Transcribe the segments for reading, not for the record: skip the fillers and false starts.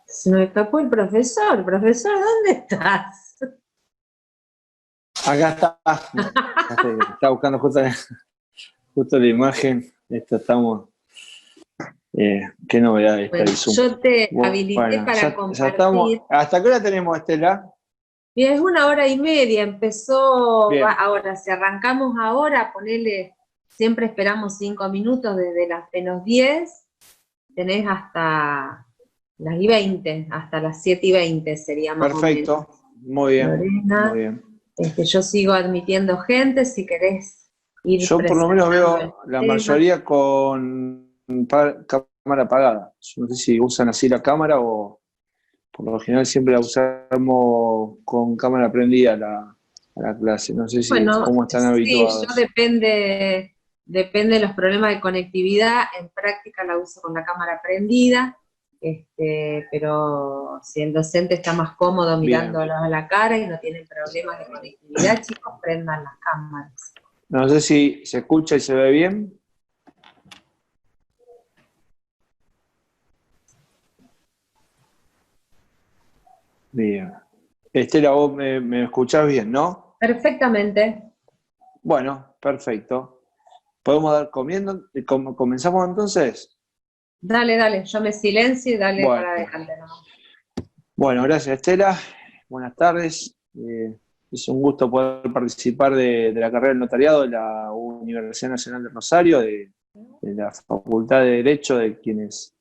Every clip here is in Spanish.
Se me escapó el profesor. Profesor, ¿dónde estás? Acá está. Estaba buscando justo la imagen. Estamos. Qué novedad esta Bueno, del Zoom. yo te habilité Bueno, para ya compartir. estamos. ¿Hasta qué hora tenemos, Estela? Y es 1 hora y media, empezó, Bien. ahora, si arrancamos ahora, ponele, siempre esperamos 5 minutos desde las menos 10, tenés hasta las y 20, hasta las 7:20 sería más o menos. Perfecto. Muy bien. Lorena, Muy bien. yo sigo admitiendo gente, si querés ir Yo por lo menos presentando el veo la tema. mayoría con cámara apagada. Yo no sé si usan así la cámara o por lo general siempre la usamos con cámara prendida a la clase. No sé Bueno, cómo están sí, yo habituados. depende de los problemas de conectividad, en práctica la uso con la cámara prendida, pero si el docente está más cómodo Bien. mirándolo a la cara y no tienen problemas de conectividad, chicos, prendan las cámaras. No sé si se escucha y se ve bien. Bien. Estela, vos me escuchás bien, ¿no? Perfectamente. Bueno, perfecto. ¿Podemos dar comenzamos entonces? Dale, yo me silencio y dale Bueno, para adelante nomás. bueno, gracias Estela. Buenas tardes. Es un gusto poder participar de la carrera de notariado de la Universidad Nacional de Rosario, de la Facultad de Derecho, de quienes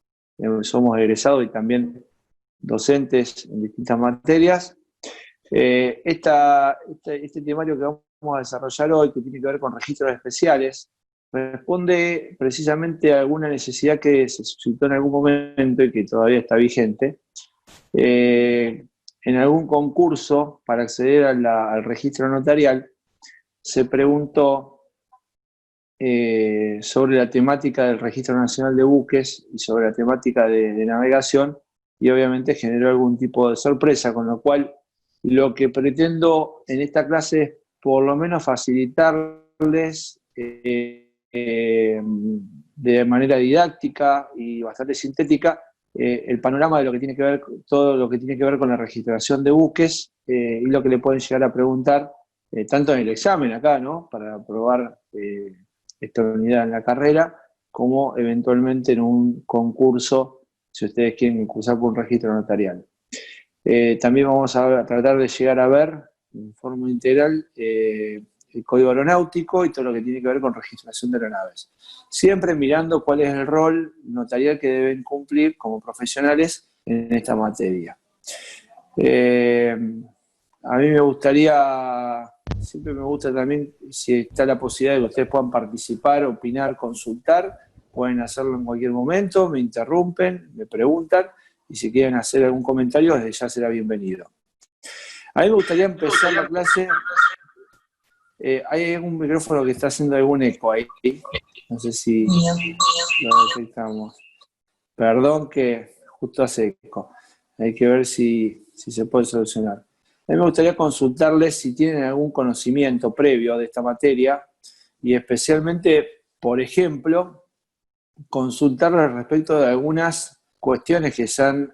somos egresados y también docentes en distintas materias. Este temario que vamos a desarrollar hoy, que tiene que ver con registros especiales, responde precisamente a alguna necesidad que se suscitó en algún momento y que todavía está vigente. En algún concurso para acceder al registro notarial, se preguntó sobre la temática del Registro Nacional de Buques y sobre la temática de navegación, y obviamente generó algún tipo de sorpresa, con lo cual lo que pretendo en esta clase es por lo menos facilitarles de manera didáctica y bastante sintética el panorama de lo que tiene que ver, todo lo que tiene que ver con la registración de buques y lo que le pueden llegar a preguntar, tanto en el examen acá, ¿no? Para aprobar esta unidad en la carrera, como eventualmente en un concurso, si ustedes quieren cursar por un registro notarial. También vamos a tratar de llegar a ver en forma integral el código aeronáutico y todo lo que tiene que ver con registración de aeronaves. Siempre mirando cuál es el rol notarial que deben cumplir como profesionales en esta materia. A mí me gustaría, siempre me gusta también, si está la posibilidad de que ustedes puedan participar, opinar, consultar, pueden hacerlo en cualquier momento, me interrumpen, me preguntan, y si quieren hacer algún comentario, desde ya será bienvenido. A mí me gustaría empezar la clase. Hay algún micrófono que está haciendo algún eco ahí. No sé si lo detectamos. Perdón que justo hace eco. Hay que ver si se puede solucionar. A mí me gustaría consultarles si tienen algún conocimiento previo de esta materia y especialmente, por ejemplo, consultarles respecto de algunas cuestiones que se han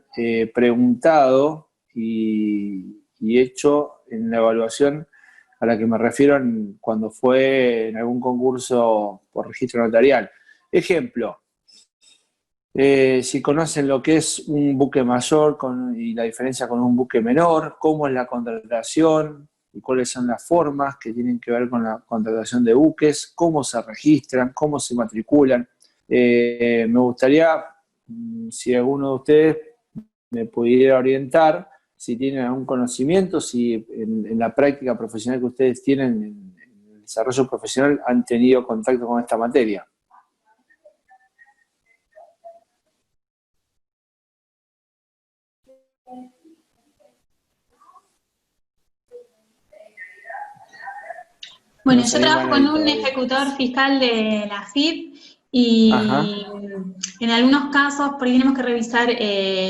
preguntado y hecho en la evaluación a la que me refiero cuando fue en algún concurso por registro notarial. Ejemplo, si conocen lo que es un buque mayor y la diferencia con un buque menor, cómo es la contratación y cuáles son las formas que tienen que ver con la contratación de buques, cómo se registran, cómo se matriculan. Me gustaría, si alguno de ustedes me pudiera orientar, si tienen algún conocimiento, si en la práctica profesional que ustedes tienen, en el desarrollo profesional, han tenido contacto con esta materia. Bueno, yo trabajo con un ejecutor fiscal de la AFIP y en algunos casos por ahí tenemos que revisar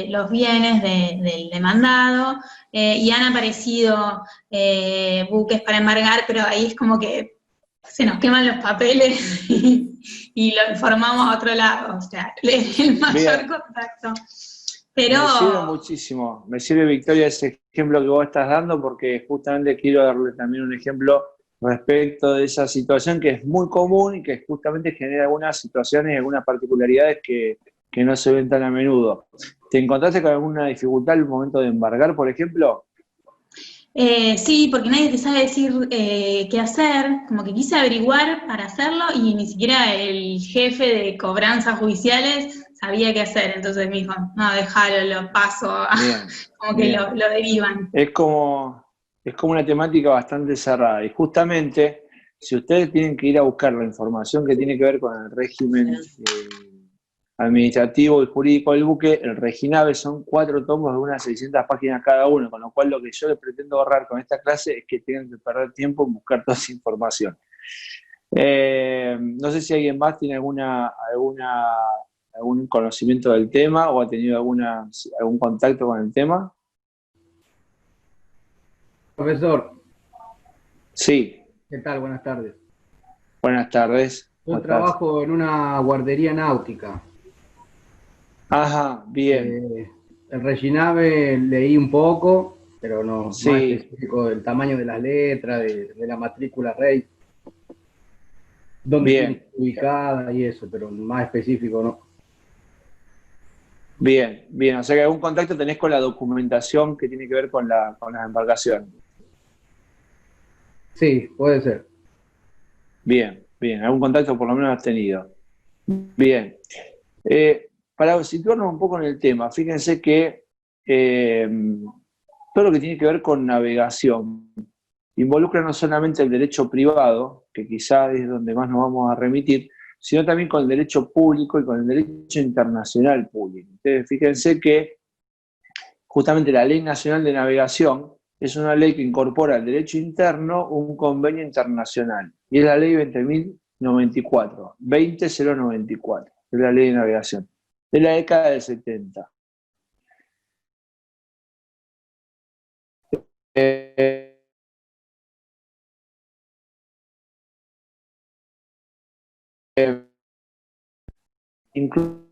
los bienes del demandado y han aparecido buques para embargar, pero ahí es como que se nos queman los papeles y lo informamos a otro lado, o sea, el mayor contacto. Pero... Me sirve muchísimo, me sirve, Victoria, ese ejemplo que vos estás dando, porque justamente quiero darle también un ejemplo respecto de esa situación que es muy común y que justamente genera algunas situaciones y algunas particularidades que no se ven tan a menudo. ¿Te encontraste con alguna dificultad al momento de embargar, por ejemplo? Sí, porque nadie te sabe decir qué hacer, como que quise averiguar para hacerlo y ni siquiera el jefe de cobranzas judiciales sabía qué hacer, entonces me dijo, no, déjalo, lo paso, Bien, como que bien. lo derivan. Es como una temática bastante cerrada y justamente si ustedes tienen que ir a buscar la información que tiene que ver con el régimen administrativo y jurídico del buque, el Reginave son 4 tomos de unas 600 páginas cada uno, con lo cual lo que yo les pretendo ahorrar con esta clase es que tengan que perder tiempo en buscar toda esa información. No sé si alguien más tiene algún conocimiento del tema o ha tenido algún contacto con el tema. Profesor, Sí, ¿qué tal? Buenas tardes. buenas tardes. Yo ¿Cómo estás? trabajo en una guardería náutica. Ajá, bien. El Reginave leí un poco, pero no más Sí, específico del tamaño de las letras, de la matrícula rey, dónde tiene que bien, estar ubicada y eso, pero más específico no. bien, bien. O sea que algún contacto tenés con la documentación que tiene que ver con las embarcaciones. Sí, puede ser. Bien, bien. Algún contacto por lo menos has tenido. Bien. Para situarnos un poco en el tema, fíjense que todo lo que tiene que ver con navegación involucra no solamente el derecho privado, que quizás es donde más nos vamos a remitir, sino también con el derecho público y con el derecho internacional público. Ustedes fíjense que justamente la Ley Nacional de Navegación es una ley que incorpora al derecho interno un convenio internacional, y es la Ley 20.094, 20.094, es la Ley de Navegación, de la década del 70. Incluso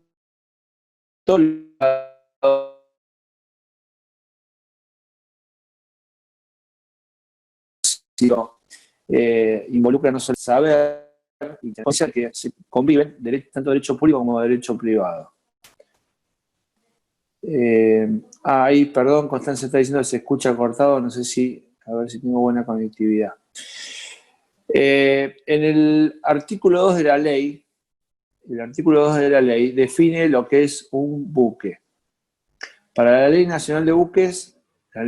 involucra no solo saber y que se conviven tanto derecho público como derecho privado. Ahí, perdón, Constanza está diciendo que se escucha cortado, no sé a ver si tengo buena conectividad. En el artículo 2 de la ley, define lo que es un buque. Para la Ley Nacional de Buques, para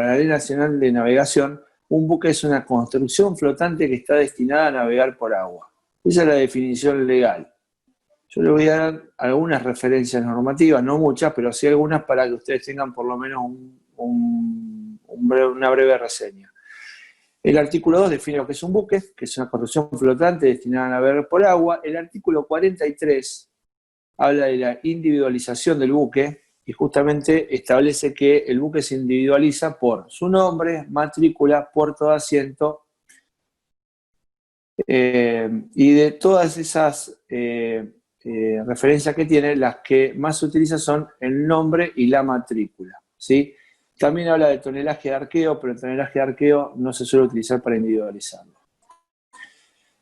la Ley Nacional de Navegación, un buque es una construcción flotante que está destinada a navegar por agua. Esa es la definición legal. Yo les voy a dar algunas referencias normativas, no muchas, pero sí algunas para que ustedes tengan por lo menos una breve reseña. El artículo 2 define lo que es un buque, que es una construcción flotante destinada a navegar por agua. El artículo 43 habla de la individualización del buque y justamente establece que el buque se individualiza por su nombre, matrícula, puerto de asiento, y de todas esas referencias que tiene, las que más se utilizan son el nombre y la matrícula, ¿sí? También habla de tonelaje de arqueo, pero el tonelaje de arqueo no se suele utilizar para individualizarlo.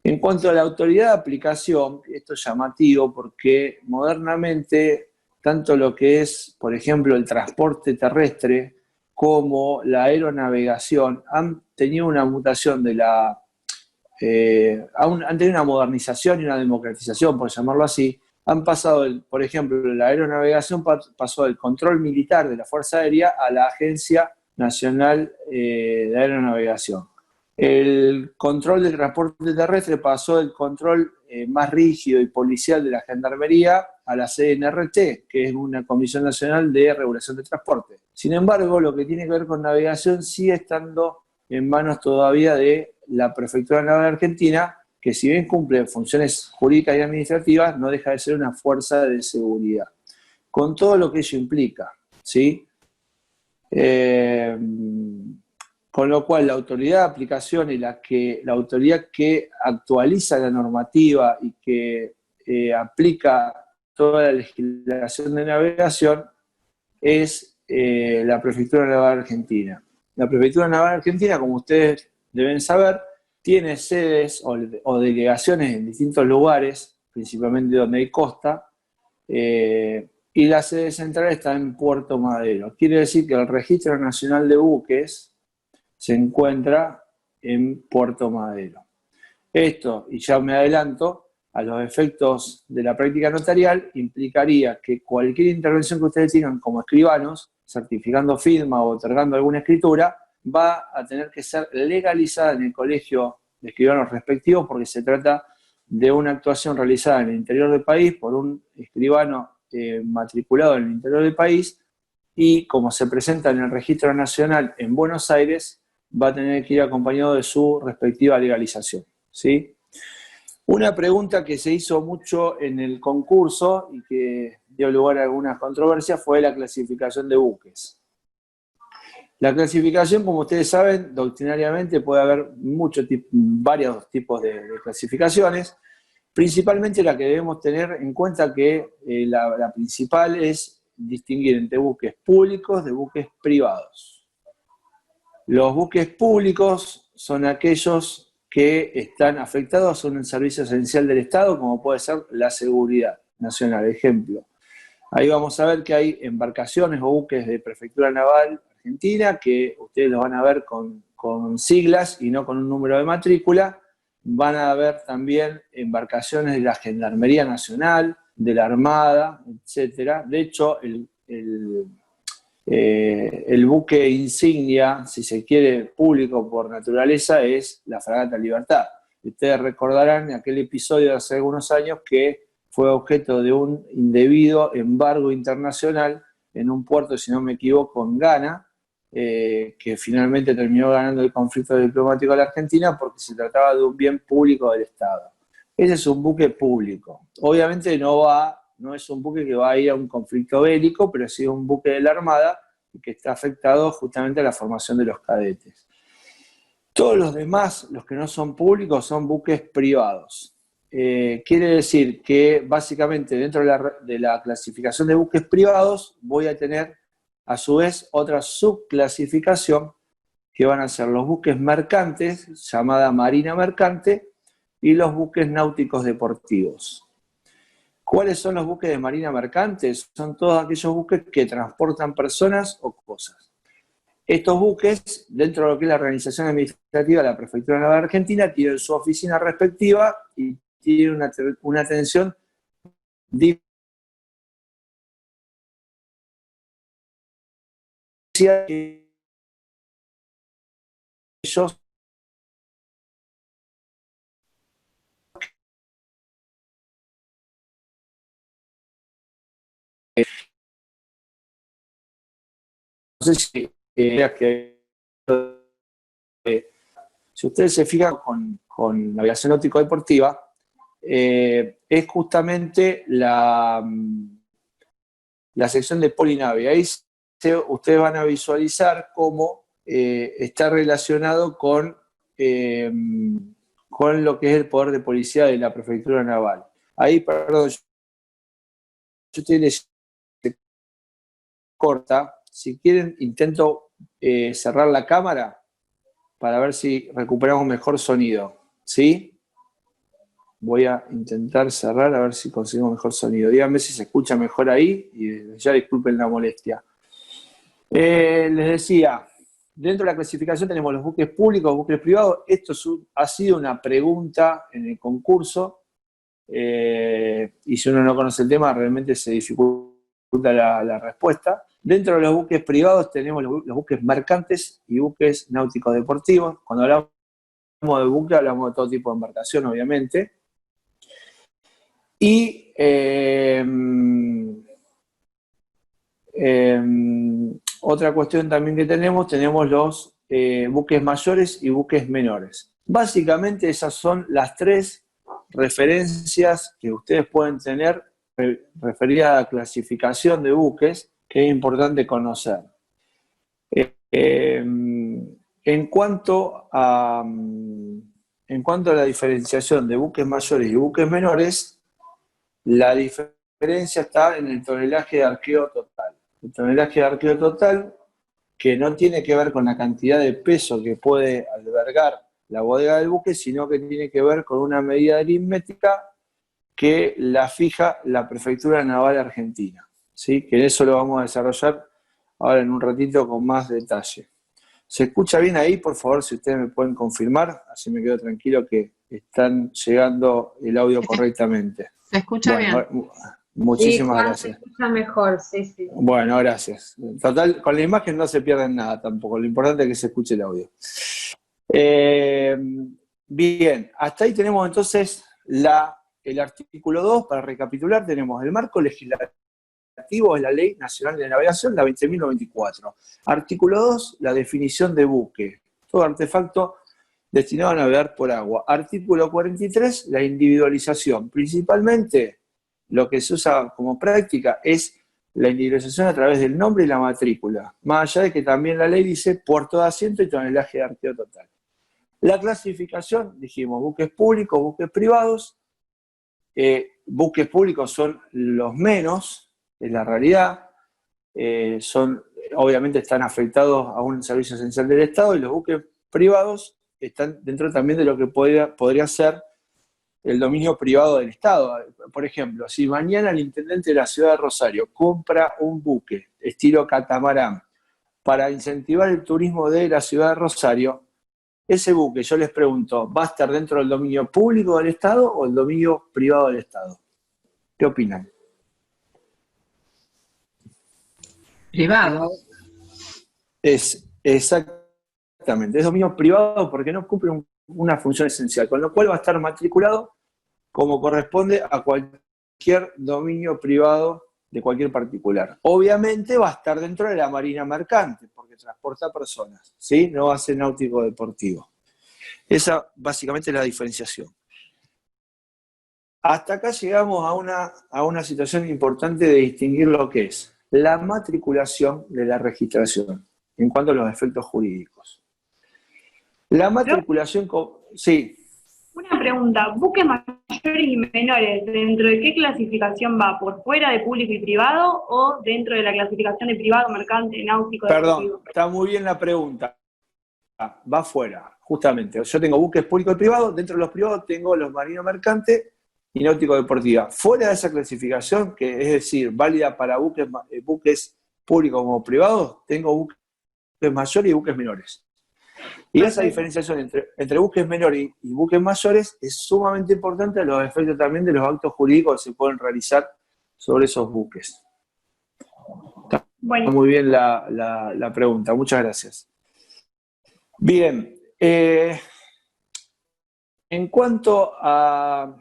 En cuanto a la autoridad de aplicación, esto es llamativo porque modernamente tanto lo que es, por ejemplo, el transporte terrestre como la aeronavegación han tenido una mutación han tenido una modernización y una democratización, por llamarlo así. Han pasado, por ejemplo, la aeronavegación pasó del control militar de la Fuerza Aérea a la Agencia Nacional de Aeronavegación. El control del transporte terrestre pasó del control más rígido y policial de la Gendarmería a la CNRT, que es una Comisión Nacional de Regulación de Transporte. Sin embargo, lo que tiene que ver con navegación sigue estando en manos todavía de la Prefectura Naval Argentina, que si bien cumple funciones jurídicas y administrativas, no deja de ser una fuerza de seguridad, con todo lo que ello implica, ¿sí? Con lo cual la autoridad de aplicación y la autoridad que actualiza la normativa y que aplica toda la legislación de navegación es la Prefectura Naval Argentina. La Prefectura Naval Argentina, como ustedes deben saber, tiene sedes o delegaciones en distintos lugares, principalmente donde hay costa, y la sede central está en Puerto Madero. Quiere decir que el Registro Nacional de Buques se encuentra en Puerto Madero. Esto, y ya me adelanto, a los efectos de la práctica notarial, implicaría que cualquier intervención que ustedes tengan como escribanos, certificando firma o otorgando alguna escritura, va a tener que ser legalizada en el colegio de escribanos respectivos, porque se trata de una actuación realizada en el interior del país por un escribano matriculado en el interior del país, y como se presenta en el Registro Nacional en Buenos Aires, va a tener que ir acompañado de su respectiva legalización, ¿sí? Una pregunta que se hizo mucho en el concurso y que dio lugar a algunas controversias fue la clasificación de buques. La clasificación, como ustedes saben, doctrinariamente puede haber varios tipos de clasificaciones. Principalmente la que debemos tener en cuenta que la principal es distinguir entre buques públicos de buques privados. Los buques públicos son aquellos que están afectados a un servicio esencial del Estado, como puede ser la seguridad nacional. Ejemplo, ahí vamos a ver que hay embarcaciones o buques de Prefectura Naval Argentina, que ustedes los van a ver con siglas y no con un número de matrícula. Van a ver también embarcaciones de la Gendarmería Nacional, de la Armada, etc. De hecho, el buque insignia, si se quiere, público por naturaleza, es la Fragata Libertad. Ustedes recordarán aquel episodio de hace algunos años que fue objeto de un indebido embargo internacional en un puerto, si no me equivoco, en Ghana, que finalmente terminó ganando el conflicto diplomático de la Argentina porque se trataba de un bien público del Estado. Ese es un buque público. Obviamente no es un buque que va a ir a un conflicto bélico, pero sí un buque de la Armada y que está afectado justamente a la formación de los cadetes. Todos los demás, los que no son públicos, son buques privados. Quiere decir que básicamente dentro de la clasificación de buques privados voy a tener a su vez otra subclasificación que van a ser los buques mercantes, llamada marina mercante, y los buques náuticos deportivos. ¿Cuáles son los buques de marina mercante? Son todos aquellos buques que transportan personas o cosas. Estos buques, dentro de lo que es la organización administrativa de la Prefectura Naval Argentina, tienen su oficina respectiva y tienen una atención diferenciada. Ellos no sé si ustedes se fijan con navegación náutico-deportiva, es justamente la sección de Polinave. Ahí ustedes van a visualizar cómo está relacionado con lo que es el poder de policía de la Prefectura Naval. Ahí, perdón, yo estoy leyendo corta. Si quieren, intento cerrar la cámara para ver si recuperamos mejor sonido. ¿Sí? Voy a intentar cerrar a ver si conseguimos mejor sonido. Díganme si se escucha mejor ahí y ya disculpen la molestia. Les decía, dentro de la clasificación tenemos los buques públicos, buques privados. Esto ha sido una pregunta en el concurso y si uno no conoce el tema realmente se dificulta la respuesta. Dentro de los buques privados tenemos los buques mercantes y buques náuticos deportivos. Cuando hablamos de buque hablamos de todo tipo de embarcación, obviamente. Y otra cuestión también que tenemos los buques mayores y buques menores. Básicamente esas son las tres referencias que ustedes pueden tener referidas a la clasificación de buques, que es importante conocer. En cuanto a la diferenciación de buques mayores y buques menores, la diferencia está en el tonelaje de arqueo total. el tonelaje de arqueo total, que no tiene que ver con la cantidad de peso que puede albergar la bodega del buque, sino que tiene que ver con una medida aritmética que la fija la Prefectura Naval Argentina, ¿sí? Que eso lo vamos a desarrollar ahora en un ratito con más detalle. ¿Se escucha bien ahí? Por favor, si ustedes me pueden confirmar, así me quedo tranquilo que están llegando el audio correctamente. Se escucha bien. Muchísimas Sí, gracias. se escucha mejor, sí. Bueno, gracias. Total, con la imagen no se pierden nada tampoco, lo importante es que se escuche el audio. Bien, hasta ahí tenemos entonces el artículo 2, para recapitular, tenemos el marco legislativo es la Ley Nacional de Navegación, la 20.094. Artículo 2, la definición de buque, todo artefacto destinado a navegar por agua. Artículo 43, la individualización. Principalmente lo que se usa como práctica es la individualización a través del nombre y la matrícula, más allá de que también la ley dice puerto de asiento y tonelaje de arqueo total. La clasificación, dijimos, buques públicos, buques privados. Buques públicos son los menos, es la realidad, obviamente están afectados a un servicio esencial del Estado, y los buques privados están dentro también de lo que podría ser el dominio privado del Estado. Por ejemplo, si mañana el intendente de la ciudad de Rosario compra un buque estilo catamarán para incentivar el turismo de la ciudad de Rosario, ese buque, yo les pregunto, ¿va a estar dentro del dominio público del Estado o el dominio privado del Estado? ¿Qué opinan? Privado. Exactamente, es dominio privado porque no cumple una función esencial, con lo cual va a estar matriculado como corresponde a cualquier dominio privado de cualquier particular. Obviamente va a estar dentro de la marina mercante, porque transporta personas, ¿sí? No va a ser náutico deportivo. Esa básicamente es la diferenciación. Hasta acá llegamos a una situación importante de distinguir lo que es la matriculación de la registración, en cuanto a los efectos jurídicos. La matriculación, sí. Una pregunta, ¿buques mayores y menores, dentro de qué clasificación va? ¿Por fuera de público y privado o dentro de la clasificación de privado, mercante, náutico, deportivo? Perdón, está muy bien la pregunta. Va fuera, justamente. Yo tengo buques públicos y privados, dentro de los privados tengo los marinos mercantes y náutico deportiva. Fuera de esa clasificación, que es decir, válida para buques públicos como privados, tengo buques mayores y buques menores. Y esa diferenciación entre buques menores y buques mayores es sumamente importante a los efectos también de los actos jurídicos que se pueden realizar sobre esos buques. Está muy bien la pregunta, muchas gracias. Bien, en cuanto a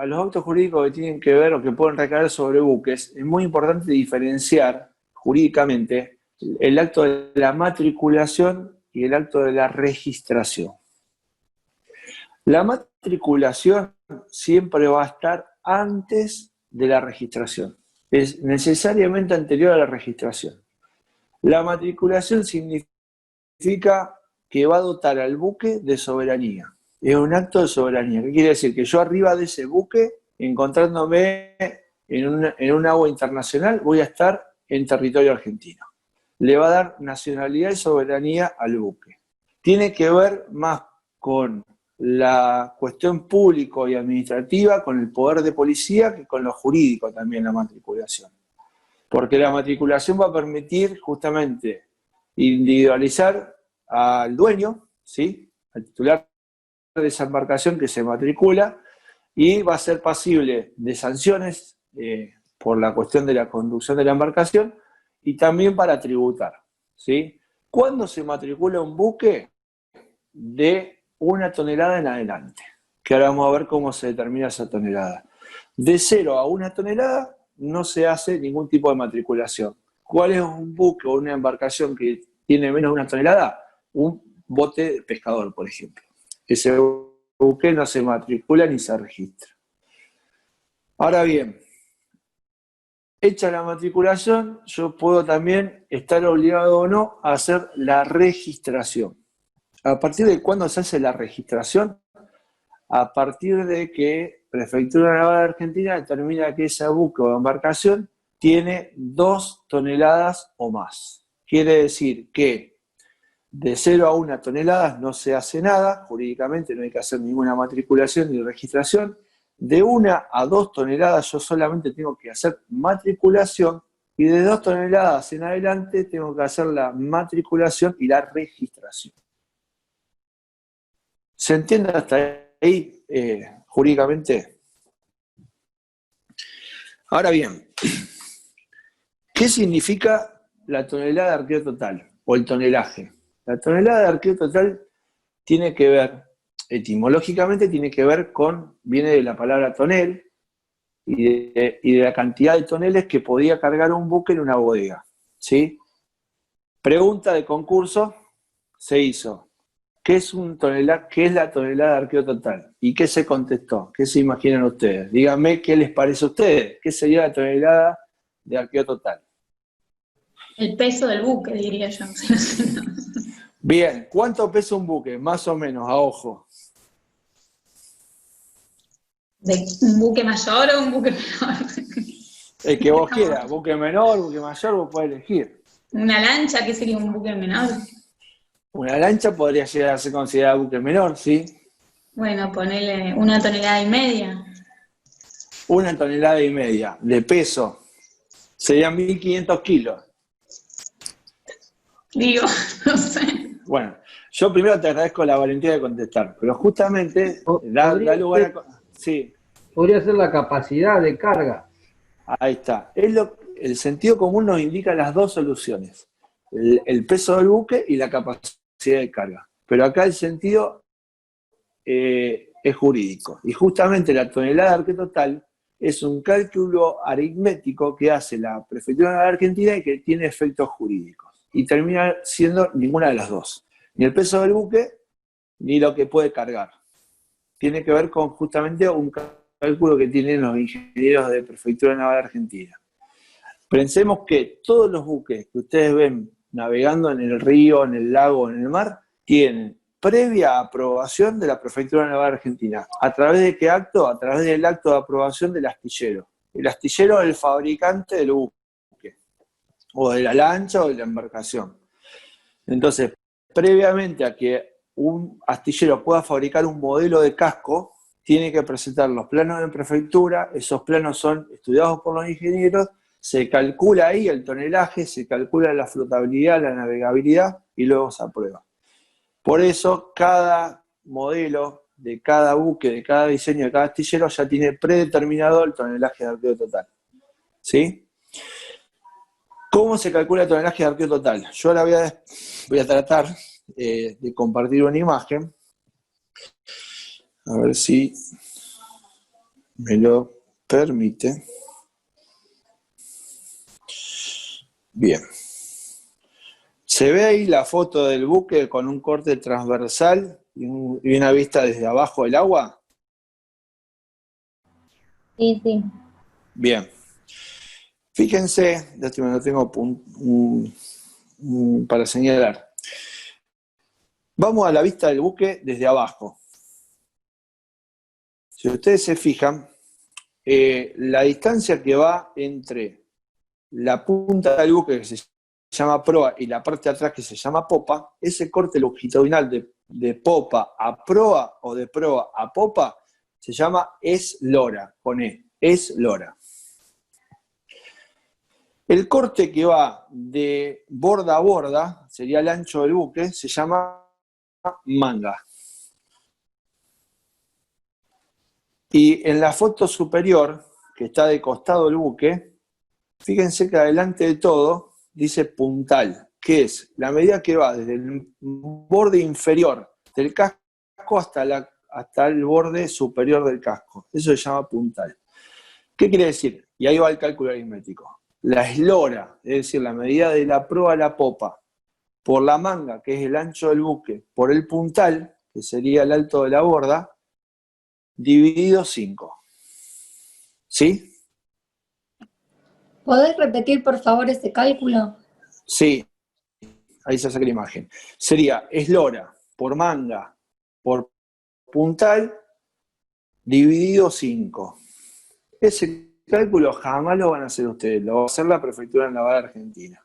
los actos jurídicos que tienen que ver o que pueden recaer sobre buques, es muy importante diferenciar jurídicamente el acto de la matriculación y el acto de la registración. La matriculación siempre va a estar antes de la registración, es necesariamente anterior a la registración. La matriculación significa que va a dotar al buque de soberanía. Es un acto de soberanía. ¿Qué quiere decir? Que yo arriba de ese buque, encontrándome en un agua internacional, voy a estar en territorio argentino. Le va a dar nacionalidad y soberanía al buque. Tiene que ver más con la cuestión público y administrativa, con el poder de policía, que con lo jurídico también la matriculación. Porque la matriculación va a permitir justamente individualizar al dueño, ¿sí? Al titular de esa embarcación que se matricula, y va a ser pasible de sanciones por la cuestión de la conducción de la embarcación y también para tributar, ¿sí? ¿Cuándo se matricula un buque? De 1 tonelada en adelante, que ahora vamos a ver cómo se determina esa tonelada. De 0 a 1 tonelada no se hace ningún tipo de matriculación. ¿Cuál es un buque o una embarcación que tiene menos de 1 tonelada? Un bote de pescador, por ejemplo. Ese buque no se matricula ni se registra. Ahora bien, hecha la matriculación, yo puedo también estar obligado o no a hacer la registración. ¿A partir de cuándo se hace la registración? A partir de que Prefectura Naval de Argentina determina que ese buque o embarcación tiene 2 toneladas o más. Quiere decir que de 0 a 1 tonelada no se hace nada, jurídicamente no hay que hacer ninguna matriculación ni registración. De 1 a 2 toneladas yo solamente tengo que hacer matriculación, y de 2 toneladas en adelante tengo que hacer la matriculación y la registración. ¿Se entiende hasta ahí jurídicamente? Ahora bien, ¿qué significa la tonelada de arqueo total o el tonelaje? La tonelada de arqueo total tiene que ver, etimológicamente tiene que ver con, viene de la palabra tonel y de la cantidad de toneles que podía cargar un buque en una bodega, ¿sí? Pregunta de concurso se hizo. ¿Qué es la tonelada de arqueo total? ¿Y qué se contestó? ¿Qué se imaginan ustedes? Díganme qué les parece a ustedes. ¿Qué sería la tonelada de arqueo total? El peso del buque, diría yo. Bien, ¿cuánto pesa un buque? Más o menos, a ojo. ¿De un buque mayor o un buque menor? El que vos quieras, buque menor, buque mayor, vos podés elegir. ¿Una lancha? ¿Qué sería un buque menor? Una lancha podría llegar a ser considerada buque menor, ¿sí? Bueno, ponele 1,5 toneladas. 1,5 toneladas de peso. Serían 1.500 kilos. Digo, no sé. Bueno, yo primero te agradezco la valentía de contestar, pero justamente da lugar a... Sí. Podría ser la capacidad de carga. Ahí está. El sentido común nos indica las dos soluciones. El peso del buque y la capacidad de carga. Pero acá el sentido es jurídico. Y justamente la tonelada de arqueo total es un cálculo aritmético que hace la Prefectura Naval Argentina y que tiene efectos jurídicos. Y termina siendo ninguna de las dos. Ni el peso del buque, ni lo que puede cargar. Tiene que ver con justamente un cálculo que tienen los ingenieros de Prefectura Naval Argentina. Pensemos que todos los buques que ustedes ven navegando en el río, en el lago, en el mar, tienen previa aprobación de la Prefectura Naval Argentina. ¿A través de qué acto? A través del acto de aprobación del astillero. El astillero es el fabricante del buque, o de la lancha o de la embarcación. Entonces, previamente a que un astillero pueda fabricar un modelo de casco, tiene que presentar los planos de prefectura. Esos planos son estudiados por los ingenieros, se calcula ahí el tonelaje, se calcula la flotabilidad, la navegabilidad y luego se aprueba. Por eso cada modelo de cada buque, de cada diseño, de cada astillero ya tiene predeterminado el tonelaje de arqueo total. ¿Sí? ¿Cómo se calcula el tonelaje de arqueo total? Yo ahora voy a tratar de compartir una imagen. A ver si me lo permite. Bien. ¿Se ve ahí la foto del buque con un corte transversal y una vista desde abajo del agua? Sí, sí. Bien. Fíjense, lástima no tengo para señalar. Vamos a la vista del buque desde abajo. Si ustedes se fijan, la distancia que va entre la punta del buque, que se llama proa, y la parte de atrás, que se llama popa, ese corte longitudinal de popa a proa o de proa a popa, se llama eslora, con E, eslora. El corte que va de borda a borda, sería el ancho del buque, se llama manga. Y en la foto superior, que está de costado del buque, fíjense que adelante de todo dice puntal, que es la medida que va desde el borde inferior del casco hasta el borde superior del casco. Eso se llama puntal. ¿Qué quiere decir? Y ahí va el cálculo aritmético. La eslora, es decir, la medida de la proa a la popa, por la manga, que es el ancho del buque, por el puntal, que sería el alto de la borda, dividido 5. ¿Sí? ¿Podés repetir, por favor, ese cálculo? Sí, ahí se saca la imagen. Sería eslora por manga por puntal dividido 5. Ese cálculo jamás lo van a hacer ustedes, lo va a hacer la Prefectura Naval Argentina.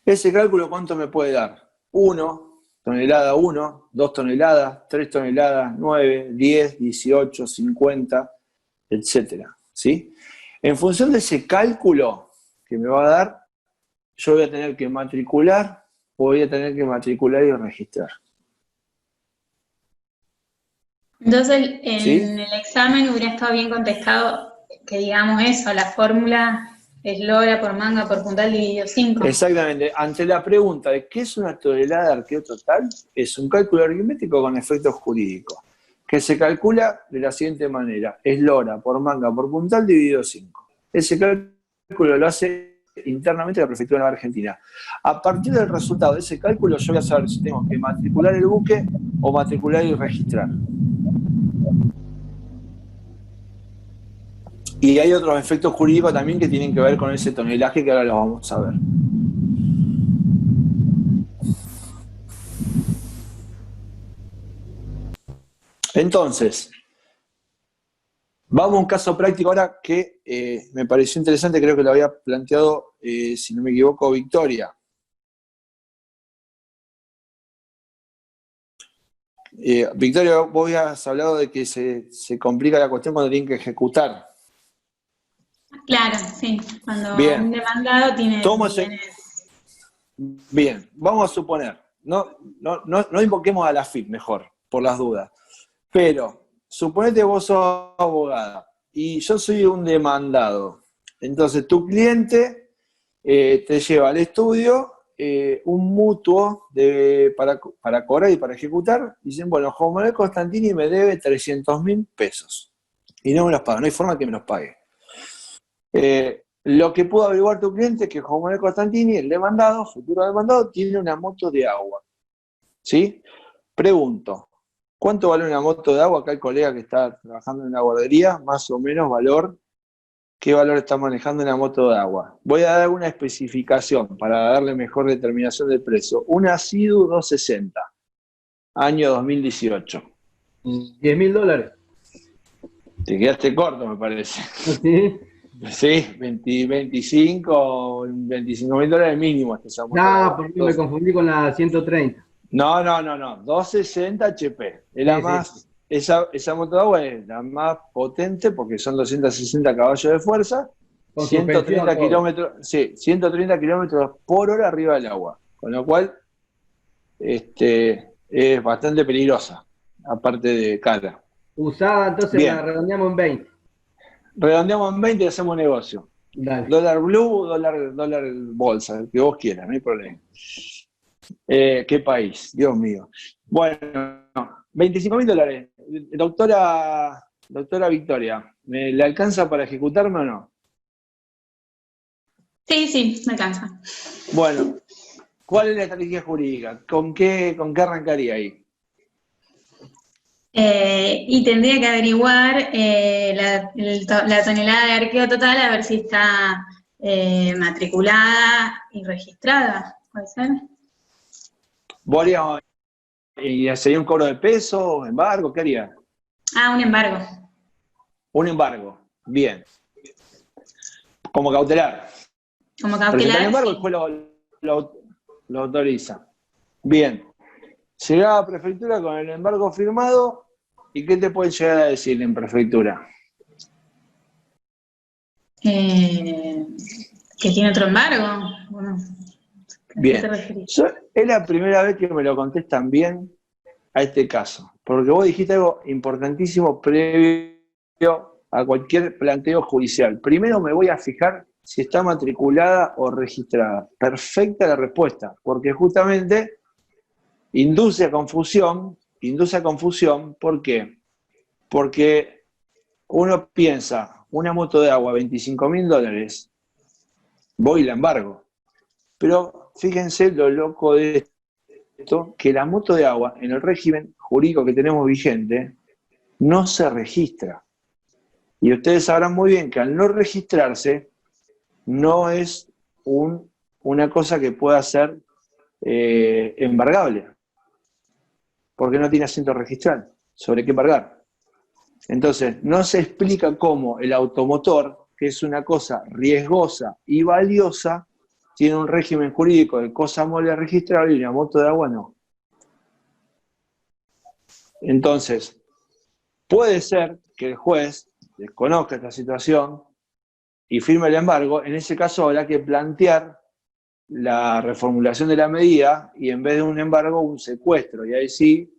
Ese cálculo, ¿cuánto me puede dar? 1, tonelada 1, 2 toneladas, 3 toneladas, 9, 10, 18, 50, etcétera, ¿sí? En función de ese cálculo que me va a dar, yo voy a tener que matricular o voy a tener que matricular y registrar. Entonces, ¿Sí? en el examen hubiera estado bien contestado que digamos eso, la fórmula es lora por manga por puntal dividido 5. Exactamente. Ante la pregunta de ¿qué es una tonelada de arqueo total? Es un cálculo aritmético con efectos jurídicos, que se calcula de la siguiente manera. Es lora por manga por puntal dividido 5. Ese cálculo lo hace internamente la Prefectura Naval Argentina. A partir del resultado de ese cálculo, yo voy a saber si tengo que matricular el buque o matricular y registrar. Y hay otros efectos jurídicos también que tienen que ver con ese tonelaje que ahora los vamos a ver. Entonces, vamos a un caso práctico ahora que me pareció interesante, creo que lo había planteado, si no me equivoco, Victoria. Victoria, vos habías hablado de que se complica la cuestión cuando tienen que ejecutar. Claro, sí, cuando Bien. un demandado tiene... Bien, vamos a suponer, no invoquemos a la FIP mejor, por las dudas, pero suponete vos sos abogada y yo soy un demandado. Entonces tu cliente te lleva al estudio un mutuo para cobrar y para ejecutar. Dicen, bueno, Juan Manuel Constantini me debe 300.000 pesos y no me los paga, no hay forma que me los pague. Lo que pudo averiguar tu cliente es que Juan Manuel Constantini, el demandado, futuro demandado, tiene una moto de agua. ¿Sí? Pregunto, ¿cuánto vale una moto de agua? Acá el colega que está trabajando en la guardería, más o menos valor, ¿qué valor está manejando una moto de agua? Voy a dar una especificación para darle mejor determinación del precio. Una Sidu 260, año 2018. $10.000. Te quedaste corto, me parece. ¿Sí? Sí, 25.000 dólares mínimo. No, porque me confundí con la 130. No, 260 HP. Es la más, esa moto de agua es la más potente porque son 260 caballos de fuerza, Con 130 kilómetros, sí, 130 kilómetros por hora arriba del agua. Con lo cual, es bastante peligrosa, aparte de cara. Usada, entonces Bien. la redondeamos en 20. Redondeamos en 20 y hacemos negocio. Dale. Dólar blue, dólar bolsa, el que vos quieras, no hay problema. ¿Qué país? Dios mío. Bueno, 25.000 dólares. Doctora Victoria, ¿le alcanza para ejecutarme o no? Sí, me alcanza. Bueno, ¿cuál es la estrategia jurídica? ¿Con qué arrancaría ahí? Y tendría que averiguar la tonelada de arqueo total a ver si está matriculada y registrada, ¿puede ser? ¿Vos harías, sería un cobro de peso, embargo? ¿Qué haría? Un embargo. Un embargo, bien. Como cautelar. Como Presenta cautelar, el embargo, sí. después lo autoriza. Bien. Llegaba a prefectura con el embargo firmado, ¿y qué te pueden llegar a decir en prefectura? Que tiene otro embargo. Bueno, bien. Es la primera vez que me lo contestan bien a este caso, porque vos dijiste algo importantísimo previo a cualquier planteo judicial. Primero me voy a fijar si está matriculada o registrada. Perfecta la respuesta, porque justamente induce a confusión, ¿por qué? Porque uno piensa, una moto de agua, 25.000 dólares, voy y la embargo. Pero fíjense lo loco de esto, que la moto de agua, en el régimen jurídico que tenemos vigente, no se registra. Y ustedes sabrán muy bien que al no registrarse, no es una cosa que pueda ser embargable. Porque no tiene asiento registral. ¿Sobre qué embargar? Entonces, no se explica cómo el automotor, que es una cosa riesgosa y valiosa, tiene un régimen jurídico de cosa mole registrable y una moto de agua no. Entonces, puede ser que el juez desconozca esta situación y firme el embargo. En ese caso habrá que plantear la reformulación de la medida y en vez de un embargo, un secuestro. Y ahí sí,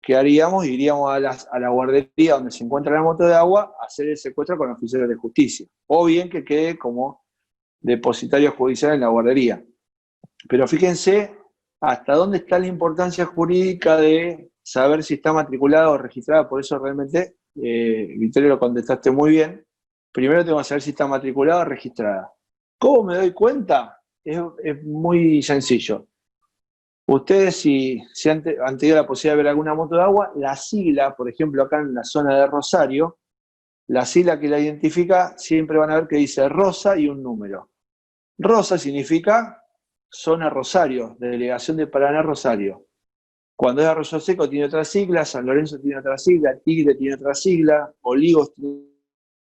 ¿qué haríamos? Iríamos a la guardería donde se encuentra la moto de agua a hacer el secuestro con oficiales de justicia. O bien que quede como depositario judicial en la guardería. Pero fíjense hasta dónde está la importancia jurídica de saber si está matriculada o registrada. Por eso realmente, Victoria, lo contestaste muy bien. Primero tengo que saber si está matriculada o registrada. ¿Cómo me doy cuenta? Es muy sencillo. Ustedes, si han tenido la posibilidad de ver alguna moto de agua, la sigla, por ejemplo, acá en la zona de Rosario, la sigla que la identifica, siempre van a ver que dice Rosa y un número. Rosa significa zona Rosario, delegación de Paraná Rosario. Cuando es Arroyo Seco tiene otra sigla, San Lorenzo tiene otra sigla, Tigre tiene otra sigla, Olivos tiene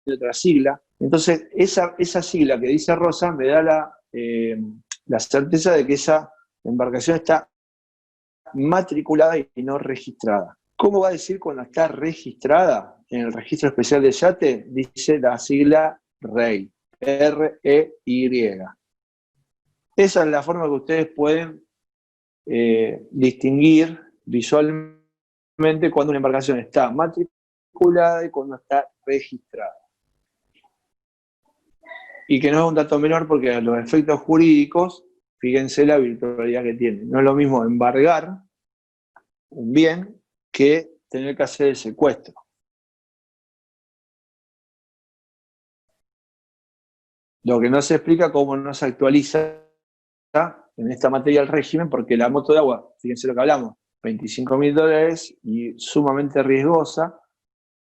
otra sigla. Entonces, esa sigla que dice Rosa me da la certeza de que esa embarcación está matriculada y no registrada. ¿Cómo va a decir cuando está registrada? En el registro especial de yate dice la sigla REY, R-E-Y. Esa es la forma que ustedes pueden distinguir visualmente cuando una embarcación está matriculada y cuando está registrada. Y que no es un dato menor porque los efectos jurídicos, fíjense la virtualidad que tiene. No es lo mismo embargar un bien que tener que hacer el secuestro. Lo que no se explica cómo no se actualiza en esta materia el régimen, porque la moto de agua, fíjense lo que hablamos, $25.000 y sumamente riesgosa,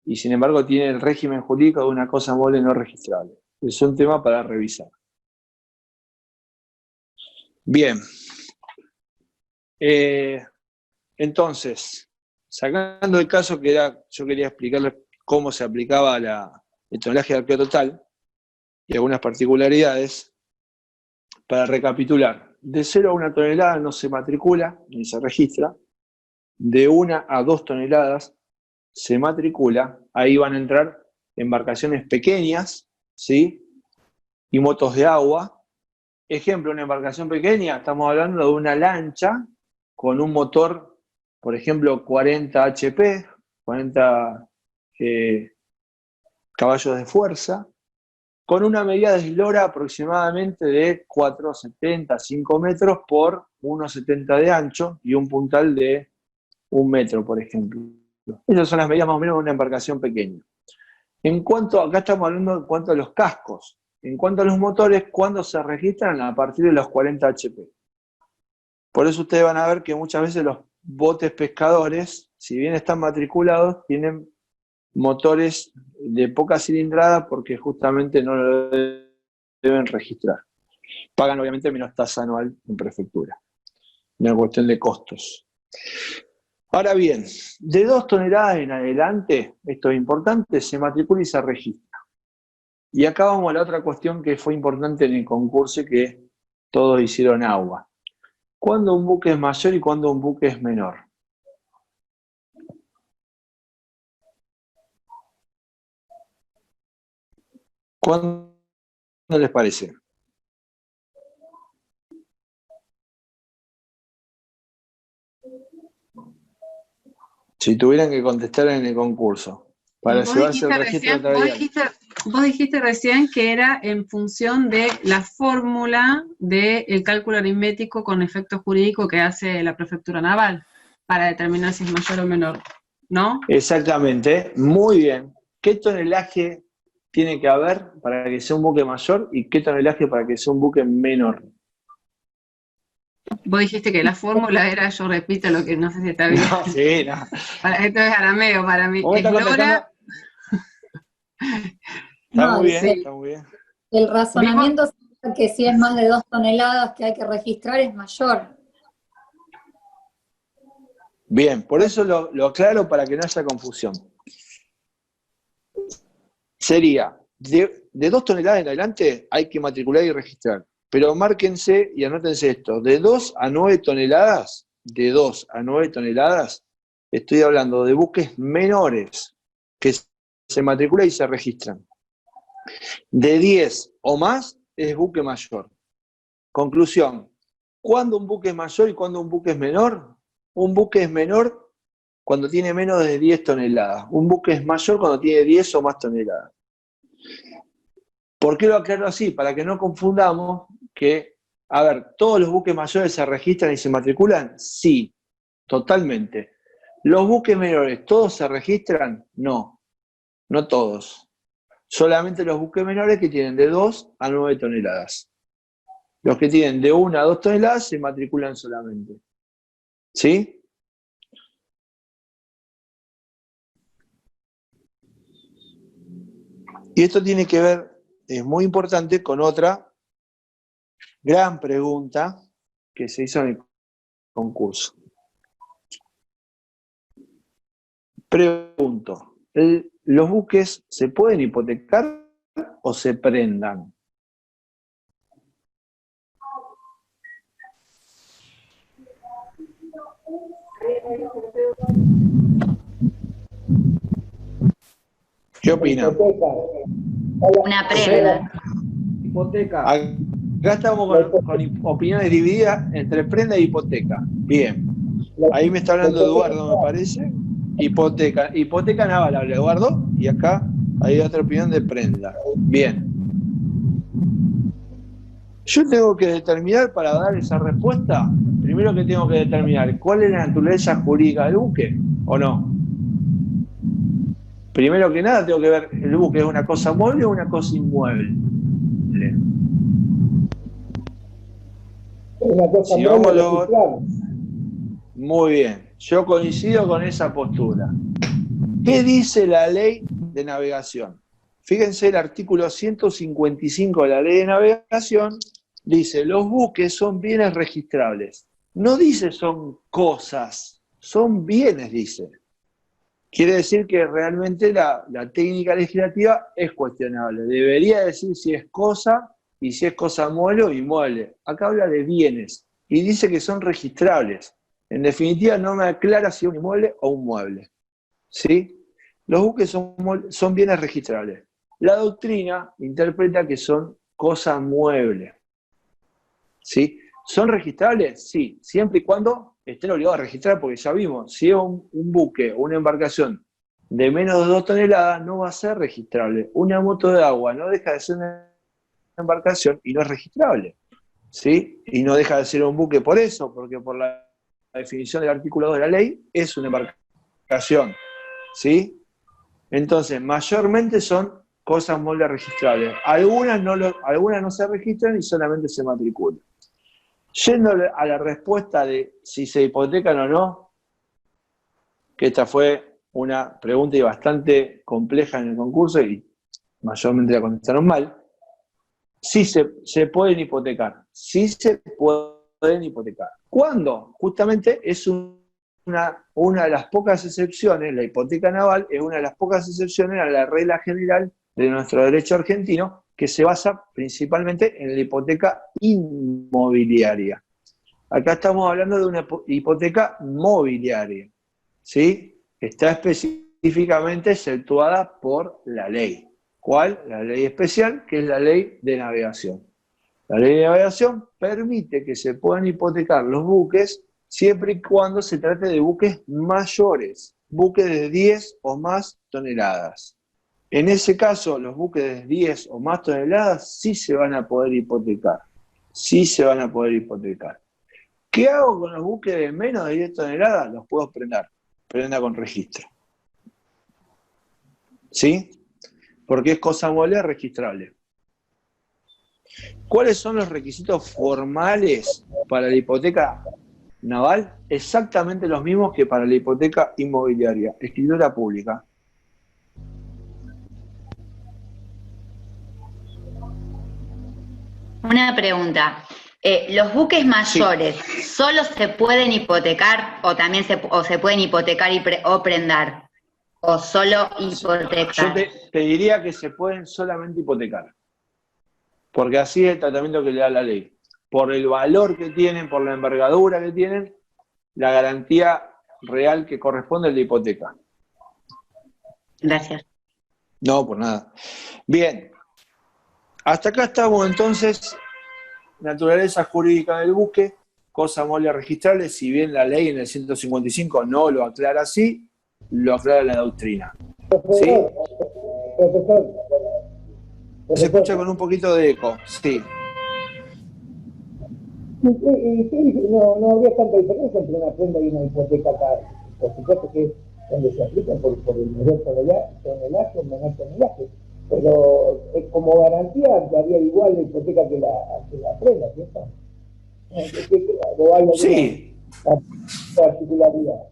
y sin embargo tiene el régimen jurídico de una cosa mole no registrable. Es un tema para revisar. Bien. Entonces, sacando el caso que yo quería explicarles cómo se aplicaba el tonelaje de arqueo total y algunas particularidades, para recapitular, de 0 a 1 tonelada no se matricula ni se registra, de 1 a 2 toneladas se matricula, ahí van a entrar embarcaciones pequeñas, ¿sí? Y motos de agua. Ejemplo, una embarcación pequeña, estamos hablando de una lancha con un motor, por ejemplo, 40 HP, 40 caballos de fuerza, con una medida de eslora aproximadamente de 4,70, 5 metros por 1,70 de ancho y un puntal de 1 metro, por ejemplo. Esas son las medidas más o menos de una embarcación pequeña. Acá estamos hablando en cuanto a los cascos. En cuanto a los motores, ¿cuándo se registran? A partir de los 40 HP. Por eso ustedes van a ver que muchas veces los botes pescadores, si bien están matriculados, tienen motores de poca cilindrada porque justamente no lo deben registrar. Pagan obviamente menos tasa anual en prefectura. Una cuestión de costos. Ahora bien, de 2 toneladas en adelante, esto es importante, se matricula y se registra. Y acá vamos a la otra cuestión que fue importante en el concurso y que todos hicieron agua. ¿Cuándo un buque es mayor y cuándo un buque es menor? ¿Cuándo les parece? Si tuvieran que contestar en el concurso, para llevarse el registro notarial. Vos dijiste recién que era en función de la fórmula del cálculo aritmético con efecto jurídico que hace la Prefectura Naval para determinar si es mayor o menor, ¿no? Exactamente, muy bien. ¿Qué tonelaje tiene que haber para que sea un buque mayor y qué tonelaje para que sea un buque menor? Vos dijiste que la fórmula era, yo repito lo que no sé si está bien. No, sí, no. Esto es arameo para mí. Está muy bien, sí. está muy bien. El razonamiento es que si es más de 2 toneladas que hay que registrar es mayor. Bien, por eso lo aclaro para que no haya confusión. sería, de 2 toneladas en adelante hay que matricular y registrar. Pero márquense y anótense esto, de 2 a 9 toneladas, estoy hablando de buques menores que se matriculan y se registran. De 10 o más es buque mayor. Conclusión, ¿cuándo un buque es mayor y cuándo un buque es menor? Un buque es menor cuando tiene menos de 10 toneladas. Un buque es mayor cuando tiene 10 o más toneladas. ¿Por qué lo aclaro así? Para que no confundamos que, a ver, ¿todos los buques mayores se registran y se matriculan? Sí, totalmente. ¿Los buques menores todos se registran? No, no todos. Solamente los buques menores que tienen de 2 a 9 toneladas. Los que tienen de 1 a 2 toneladas se matriculan solamente. ¿Sí? Y esto tiene que ver, es muy importante, con otra gran pregunta que se hizo en el concurso. Pregunto, ¿los buques se pueden hipotecar o se prendan? ¿Qué opinan? Una prenda. Hipoteca. Acá estamos con opiniones divididas entre prenda e hipoteca. Bien. Ahí me está hablando Eduardo, me parece. Hipoteca naval habla Eduardo. Y acá hay otra opinión de prenda. Bien. Yo tengo que determinar, para dar esa respuesta, primero que tengo que determinar cuál es la naturaleza jurídica del buque, ¿o no? Primero que nada tengo que ver, ¿el buque es una cosa mueble o una cosa inmueble? Una cosa si mueble vamos muy bien, yo coincido con esa postura. ¿Qué dice la ley de navegación? Fíjense, el artículo 155 de la ley de navegación dice, los buques son bienes registrables. No dice son cosas, son bienes, dice. Quiere decir que realmente la técnica legislativa es cuestionable. Debería decir si es cosa y si es cosa mueble o inmueble. Acá habla de bienes y dice que son registrables. En definitiva, no me aclara si es un inmueble o un mueble. ¿Sí? Los buques son bienes registrables. La doctrina interpreta que son cosas muebles. ¿Sí? ¿Son registrables? Sí, siempre y cuando estén obligados a registrar, porque ya vimos, si es un buque o una embarcación de menos de 2 toneladas, no va a ser registrable. Una moto de agua no deja de ser una embarcación y no es registrable. ¿Sí? Y no deja de ser un buque por eso, porque por la definición del artículo 2 de la ley, es una embarcación. ¿Sí? Entonces, mayormente son cosas muebles registrables. Algunas no se registran y solamente se matriculan. Yendo a la respuesta de si se hipotecan o no, que esta fue una pregunta bastante compleja en el concurso y mayormente la contestaron mal, sí se pueden hipotecar. Sí se pueden hipotecar. ¿Cuándo? Justamente es una de las pocas excepciones, la hipoteca naval es una de las pocas excepciones a la regla general de nuestro derecho argentino, que se basa principalmente en la hipoteca inmobiliaria. Acá estamos hablando de una hipoteca mobiliaria, ¿sí? Está específicamente exceptuada por la ley. ¿Cuál? La ley especial, que es la ley de navegación. La ley de navegación permite que se puedan hipotecar los buques siempre y cuando se trate de buques mayores, buques de 10 o más toneladas. En ese caso, los buques de 10 o más toneladas sí se van a poder hipotecar. Sí se van a poder hipotecar. ¿Qué hago con los buques de menos de 10 toneladas? Los puedo prendar. Prenda con registro. ¿Sí? Porque es cosa mueble registrable. ¿Cuáles son los requisitos formales para la hipoteca naval? Exactamente los mismos que para la hipoteca inmobiliaria. Escritura pública. Una pregunta. ¿Los buques mayores solo se pueden hipotecar o también se pueden hipotecar o prendar? o solo Yo hipotecar? te diría que se pueden solamente hipotecar, porque así es el tratamiento que le da la ley. Por el valor que tienen, por la envergadura que tienen, la garantía real que corresponde es la hipoteca. Gracias. No, por nada. Bien, hasta acá estamos entonces. Naturaleza jurídica del buque, cosa mole a registrarle, si bien la ley en el 155 no lo aclara así, lo aclara la doctrina. ¿Sí? Profesor, Se escucha con un poquito de eco, sí. no habría tanta diferencia entre una prenda y una hipoteca acá. Por supuesto que es donde se aplica por el mayor tonelaje o menor tonelaje, pero como garantía habría igual la hipoteca que la prenda, ¿cierto? ¿O hay Sí. particularidad?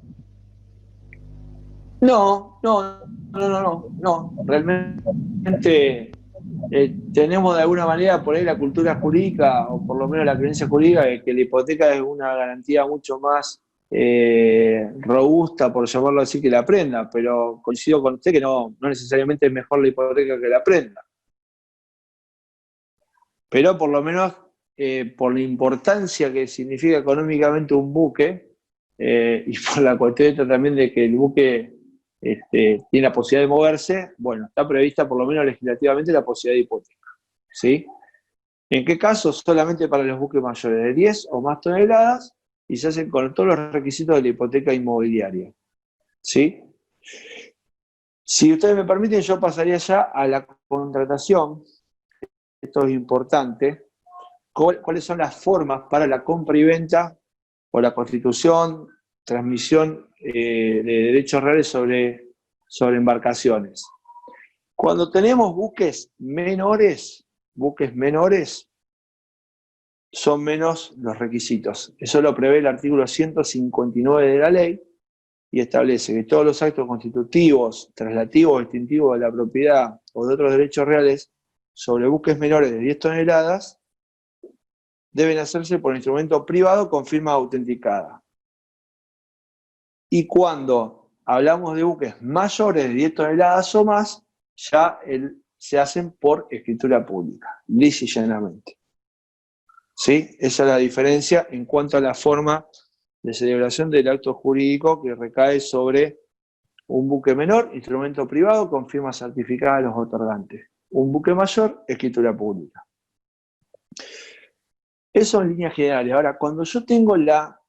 No. Realmente tenemos de alguna manera por ahí la cultura jurídica, o por lo menos la creencia jurídica, de que la hipoteca es una garantía mucho más robusta, por llamarlo así, que la prenda, pero coincido con usted que no necesariamente es mejor la hipoteca que la prenda. Pero por lo menos por la importancia que significa económicamente un buque, y por la cuestión también de que el buque tiene la posibilidad de moverse, bueno, está prevista por lo menos legislativamente la posibilidad de hipoteca. ¿Sí? ¿En qué caso? Solamente para los buques mayores de 10 o más toneladas y se hacen con todos los requisitos de la hipoteca inmobiliaria. ¿Sí? Si ustedes me permiten, yo pasaría ya a la contratación. Esto es importante. ¿Cuáles son las formas para la compra y venta o la constitución, transmisión de derechos reales sobre embarcaciones? Cuando tenemos buques menores, son menos los requisitos. Eso lo prevé el artículo 159 de la ley y establece que todos los actos constitutivos, traslativos o extintivos de la propiedad o de otros derechos reales sobre buques menores de 10 toneladas deben hacerse por instrumento privado con firma autenticada. Y cuando hablamos de buques mayores de 10 toneladas o más, ya se hacen por escritura pública, lisa y llanamente. ¿Sí? Esa es la diferencia en cuanto a la forma de celebración del acto jurídico que recae sobre un buque menor, instrumento privado con firma certificada de los otorgantes. Un buque mayor, escritura pública. Eso en líneas generales. Ahora, cuando yo tengo la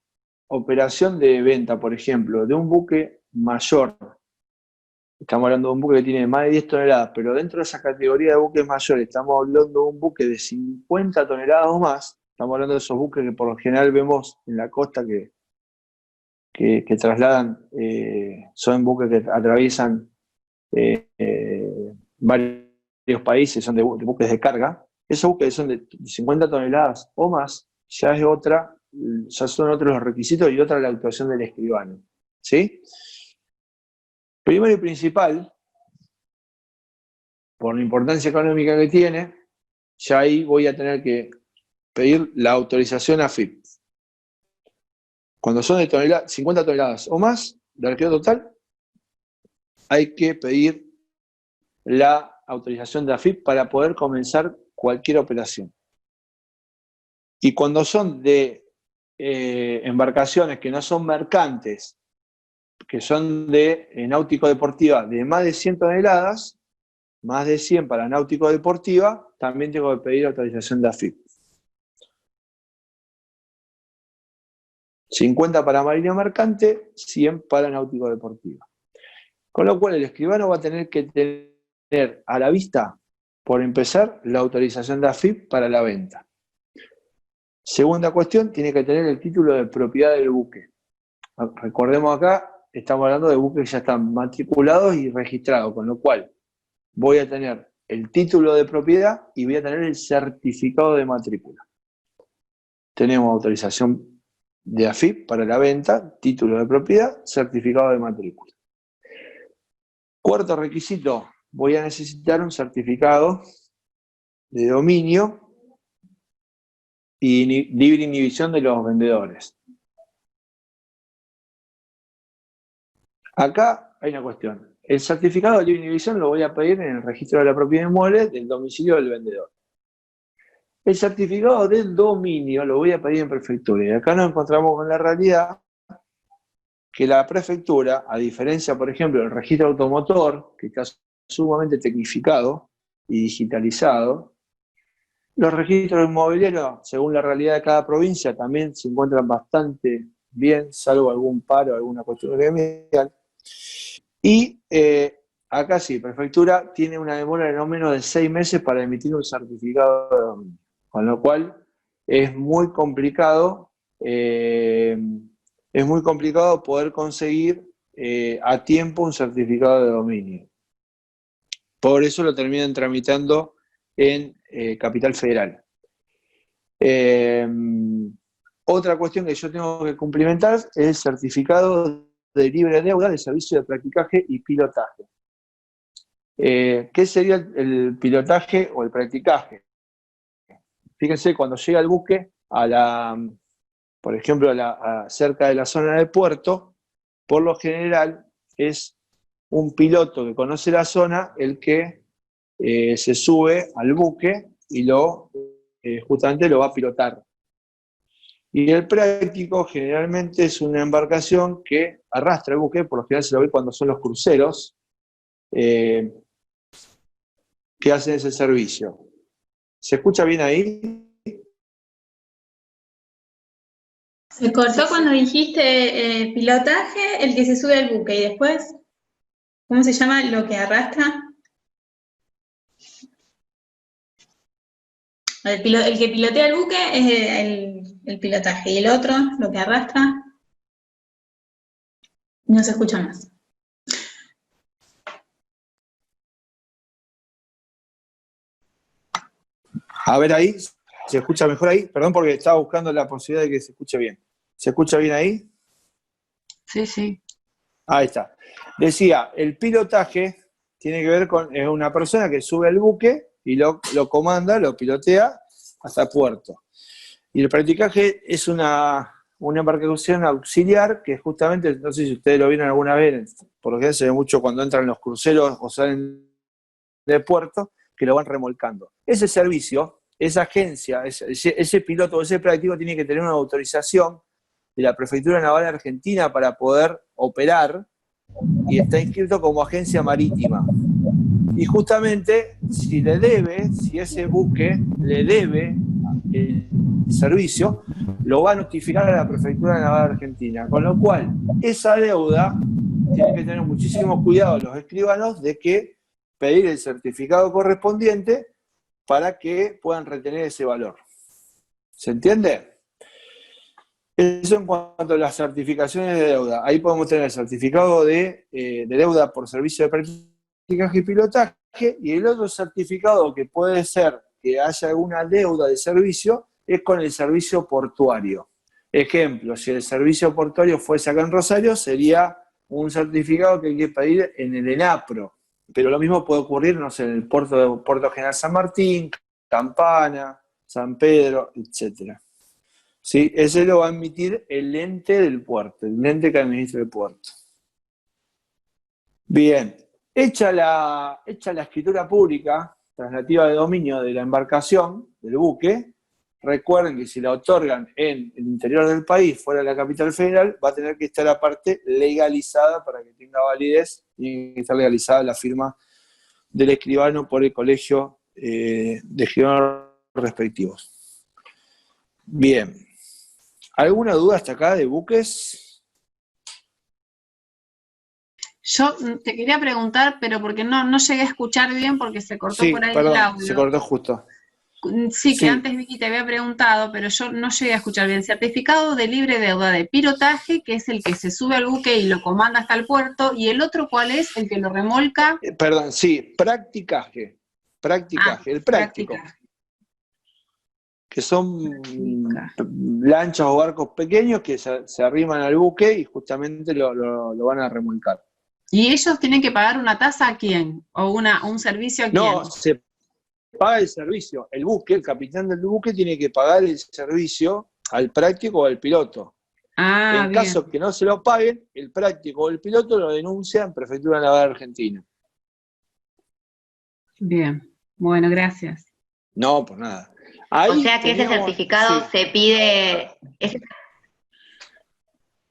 operación de venta, por ejemplo, de un buque mayor, estamos hablando de un buque que tiene más de 10 toneladas, pero dentro de esa categoría de buques mayores estamos hablando de un buque de 50 toneladas o más, estamos hablando de esos buques que por lo general vemos en la costa que trasladan, son buques que atraviesan varios países, son de buques de carga. Esos buques que son de 50 toneladas o más, ya son otros los requisitos y otra la actuación del escribano. ¿Sí? Primero y principal, por la importancia económica que tiene, ya ahí voy a tener que pedir la autorización AFIP. Cuando son de 50 toneladas o más, de arqueo total, hay que pedir la autorización de AFIP para poder comenzar cualquier operación. Y cuando son de embarcaciones que no son mercantes, que son de náutico-deportiva de más de 100 toneladas, más de 100 para náutico-deportiva, también tengo que pedir autorización de AFIP. 50 para marino mercante, 100 para náutico-deportiva. Con lo cual el escribano va a tener que tener a la vista, por empezar, la autorización de AFIP para la venta. Segunda cuestión, tiene que tener el título de propiedad del buque. Recordemos acá, estamos hablando de buques que ya están matriculados y registrados, con lo cual voy a tener el título de propiedad y voy a tener el certificado de matrícula. Tenemos autorización de AFIP para la venta, título de propiedad, certificado de matrícula. Cuarto requisito, voy a necesitar un certificado de dominio y libre inhibición de los vendedores. Acá hay una cuestión. el certificado de libre inhibición lo voy a pedir en el registro de la propiedad inmueble del domicilio del vendedor. El certificado del dominio lo voy a pedir en prefectura. Y acá nos encontramos con la realidad que la prefectura, a diferencia, por ejemplo, del registro automotor, que está sumamente tecnificado y digitalizado, los registros inmobiliarios, según la realidad de cada provincia, también se encuentran bastante bien, salvo algún paro, alguna cuestión gremial. Y acá sí, prefectura tiene una demora de no menos de 6 meses para emitir un certificado de dominio, con lo cual es muy complicado poder conseguir a tiempo un certificado de dominio. Por eso lo terminan tramitando en Capital Federal. Otra cuestión que yo tengo que cumplimentar es el certificado de libre deuda de servicio de practicaje y pilotaje. ¿Qué sería el pilotaje o el practicaje? Fíjense, cuando llega el buque por ejemplo, cerca de la zona del puerto, por lo general es un piloto que conoce la zona el que se sube al buque y justamente lo va a pilotar. Y el práctico generalmente es una embarcación que arrastra el buque, por lo general se lo ve cuando son los cruceros que hacen ese servicio. ¿Se escucha bien ahí? Se cortó cuando dijiste pilotaje, el que se sube al buque, y después, ¿cómo se llama lo que arrastra? El que pilotea el buque es el pilotaje, y el otro, lo que arrastra, no se escucha más. A ver ahí, ¿se escucha mejor ahí? Perdón porque estaba buscando la posibilidad de que se escuche bien. ¿Se escucha bien ahí? Sí, sí. Ahí está. Decía, el pilotaje tiene que ver con una persona que sube al buque y lo comanda, lo pilotea hasta puerto. Y el practicaje es una embarcación auxiliar que justamente, no sé si ustedes lo vieron alguna vez, por lo general se ve mucho cuando entran los cruceros o salen de puerto, que lo van remolcando. Ese servicio, esa agencia, ese piloto o ese práctico tiene que tener una autorización de la Prefectura Naval Argentina para poder operar y está inscrito como agencia marítima. Y justamente, si ese buque le debe el servicio, lo va a notificar a la Prefectura Naval Argentina. Con lo cual, esa deuda tiene que tener muchísimo cuidado los escribanos de que pedir el certificado correspondiente para que puedan retener ese valor. ¿Se entiende? Eso en cuanto a las certificaciones de deuda. Ahí podemos tener el certificado de deuda por servicio de practicaje y pilotaje, y el otro certificado que puede ser que haya alguna deuda de servicio es con el servicio portuario. Ejemplo, si el servicio portuario fuese acá en Rosario, sería un certificado que hay que pedir en el ENAPRO. Pero lo mismo puede ocurrir, no sé, en el Puerto General San Martín, Campana, San Pedro, etc. ¿Sí? Ese lo va a emitir el ente del puerto, el ente que administra el puerto. Bien, hecha la escritura pública traslativa de dominio de la embarcación, del buque, recuerden que si la otorgan en el interior del país, fuera de la capital federal, va a tener que estar aparte legalizada para que tenga validez, y que estar legalizada la firma del escribano por el colegio de escribanos respectivos. Bien. ¿Alguna duda hasta acá de buques? Yo te quería preguntar, pero porque no llegué a escuchar bien porque se cortó por ahí perdón, el audio. Se cortó justo. Sí, que antes Vicky te había preguntado, pero yo no llegué a escuchar bien. Certificado de libre deuda de pilotaje, que es el que se sube al buque y lo comanda hasta el puerto, y el otro, ¿cuál es? El que lo remolca. Perdón, sí, practicaje, el práctico. Practicaje. Que son lanchas o barcos pequeños que se arriman al buque y justamente lo van a remolcar. ¿Y ellos tienen que pagar una tasa a quién? ¿O un servicio a quién? No, se paga el servicio. El buque, el capitán del buque tiene que pagar el servicio al práctico o al piloto. Ah, En bien, caso que no se lo paguen, el práctico o el piloto lo denuncia en Prefectura Naval Argentina. bien. Bueno, gracias. No, por nada. O Ahí sea que ese teníamos, certificado sí, se pide, ahí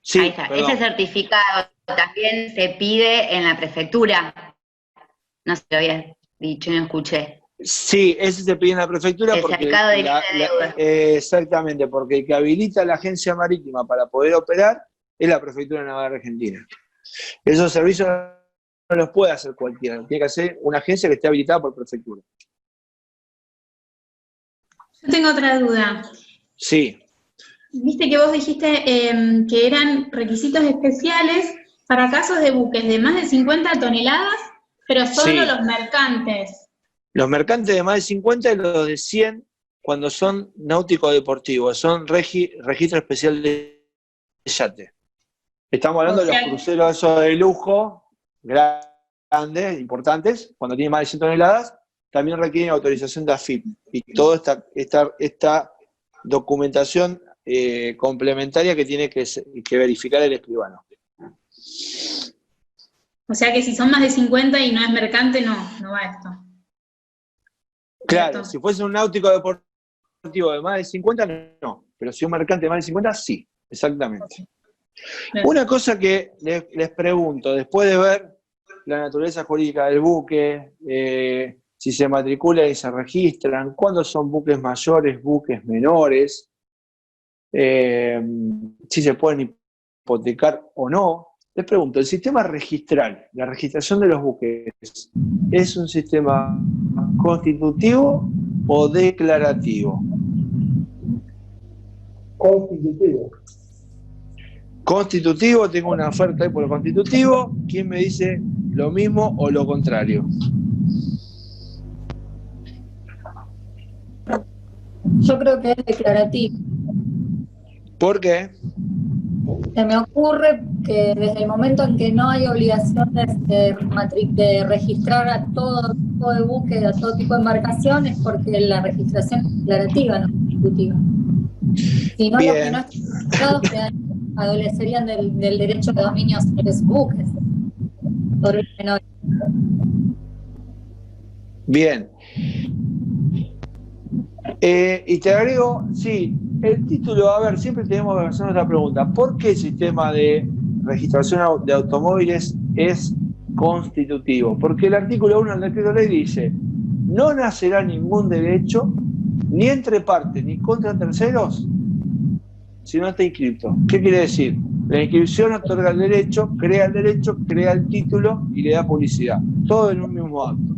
sí, está, ese perdón. certificado también se pide en la prefectura. No sé si lo había dicho, no escuché. Sí, ese se pide en la prefectura El porque, certificado de libre deuda. exactamente, porque el que habilita la agencia marítima para poder operar es la Prefectura Naval Argentina. Esos servicios no los puede hacer cualquiera, tiene que hacer una agencia que esté habilitada por prefectura. Yo tengo otra duda. Sí, Viste que vos dijiste que eran requisitos especiales para casos de buques de más de 50 toneladas, pero solo sí. los mercantes. Los mercantes de más de 50 y los de 100 cuando son náuticos deportivos, son registro especial de yate. Estamos O hablando de los sea, cruceros esos de lujo, grandes, importantes, cuando tienen más de 100 toneladas, también requieren autorización de AFIP. Y toda esta documentación complementaria que tiene que verificar el escribano. o sea que si son más de 50 y no es mercante, no va esto. Claro, ¿Cierto? si fuese un náutico deportivo de más de 50, no. Pero si un mercante de más de 50, sí, exactamente. Bien. Una cosa que les pregunto, después de ver la naturaleza jurídica del buque, si se matriculan y se registran, cuándo son buques mayores, buques menores, si se pueden hipotecar o no. Les pregunto, ¿el sistema registral, la registración de los buques, es un sistema constitutivo o declarativo? Constitutivo. Constitutivo, tengo una oferta ahí por lo constitutivo. ¿Quién me dice lo mismo o lo contrario? Yo creo que es declarativo. ¿Por qué? Se me ocurre que desde el momento en que no hay obligación de registrar a todo tipo de buques, a todo tipo de embarcaciones, porque la registración es declarativa, no constitutiva. Si no, los que no Bien, están registrados adolecerían del derecho de dominio sobre sus buques, sobre los menores. bien. Y te agrego, sí, el título, a ver, siempre tenemos que hacer otra pregunta. ¿Por qué el sistema de registración de automóviles es constitutivo? Porque el artículo 1 del decreto ley dice, no nacerá ningún derecho, ni entre partes, ni contra terceros, si no está inscrito. ¿Qué quiere decir? La inscripción otorga el derecho, crea el título y le da publicidad. Todo en un mismo acto.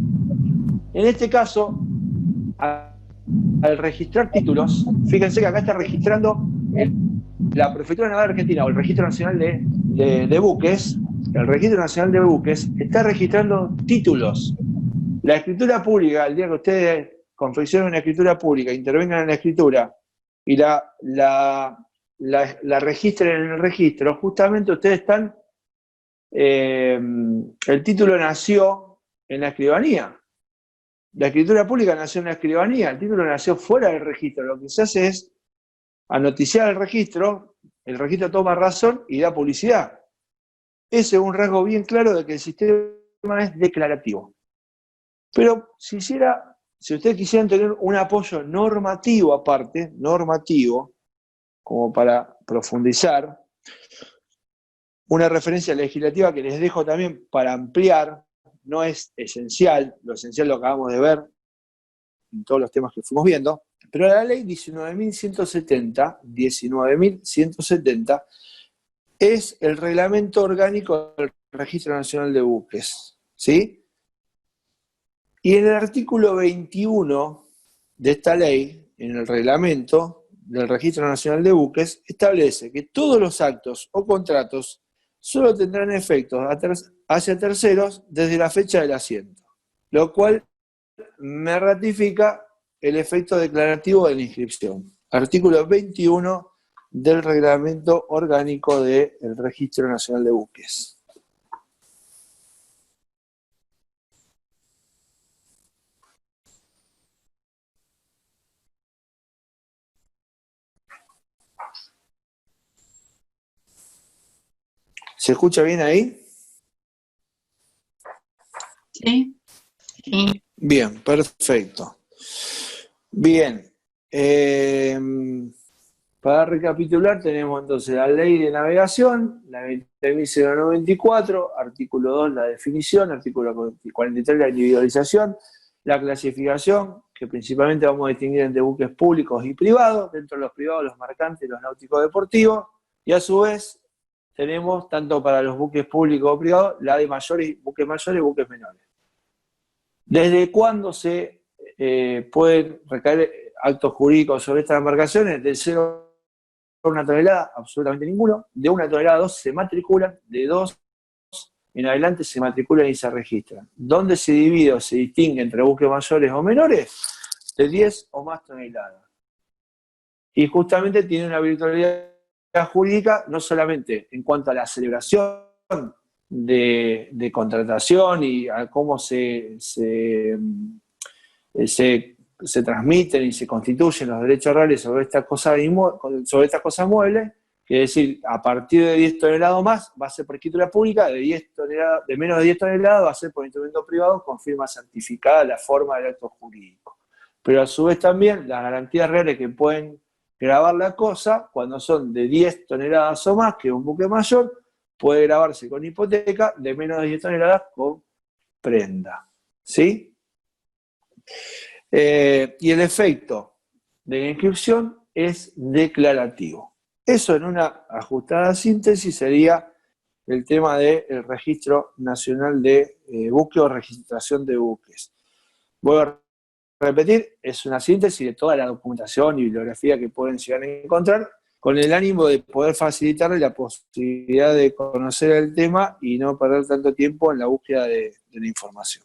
En este caso, al registrar títulos, fíjense que acá está registrando la Prefectura Naval Argentina o el Registro Nacional de Buques, el Registro Nacional de Buques está registrando títulos. La escritura pública, el día que ustedes confeccionen una escritura pública, intervengan en la escritura y la registren en el registro, justamente ustedes están, el título nació en la escribanía. La escritura pública nació en la escribanía, el título nació fuera del registro. Lo que se hace es anoticiar el registro toma razón y da publicidad. Ese es un rasgo bien claro de que el sistema es declarativo. Pero si ustedes quisieran tener un apoyo normativo aparte, normativo, como para profundizar, una referencia legislativa que les dejo también para ampliar, no es esencial, lo esencial lo acabamos de ver en todos los temas que fuimos viendo, pero la ley 19.170 es el reglamento orgánico del Registro Nacional de Buques, ¿sí? Y en el artículo 21 de esta ley, en el reglamento del Registro Nacional de Buques, establece que todos los actos o contratos solo tendrán efectos hacia terceros desde la fecha del asiento, lo cual me ratifica el efecto declarativo de la inscripción. Artículo 21 del Reglamento Orgánico del Registro Nacional de Buques. ¿Se escucha bien ahí? Sí. Sí. Bien, perfecto. Bien. Para recapitular, tenemos entonces la ley de navegación, la 20.094, artículo 2, la definición, artículo 43, la individualización, la clasificación, que principalmente vamos a distinguir entre buques públicos y privados, dentro de los privados los mercantes y los náuticos deportivos, y a su vez tenemos, tanto para los buques públicos o privados, la de buques mayores y buques menores. ¿Desde cuándo se pueden recaer actos jurídicos sobre estas embarcaciones? De 0 a 1 tonelada, absolutamente ninguno. De 1 tonelada a 2 se matriculan, de 2 en adelante se matriculan y se registran. ¿Dónde se divide o se distingue entre buques mayores o menores? De 10 o más toneladas. Y justamente tiene una virtualidad jurídica, no solamente en cuanto a la celebración de contratación y a cómo se transmiten y se constituyen los derechos reales sobre estas cosas muebles, que es decir, a partir de 10 toneladas o más va a ser por escritura pública, de menos de 10 toneladas va a ser por instrumento privado con firma certificada la forma del acto jurídico. Pero a su vez también las garantías reales que pueden grabar la cosa, cuando son de 10 toneladas o más, que es un buque mayor, puede grabarse con hipoteca, de menos de 10 toneladas con prenda. ¿Sí? Y el efecto de la inscripción es declarativo. Eso en una ajustada síntesis sería el tema del Registro Nacional de Buques o registración de buques. Voy a repetir, es una síntesis de toda la documentación y bibliografía que pueden llegar a encontrar, con el ánimo de poder facilitarle la posibilidad de conocer el tema y no perder tanto tiempo en la búsqueda de la información.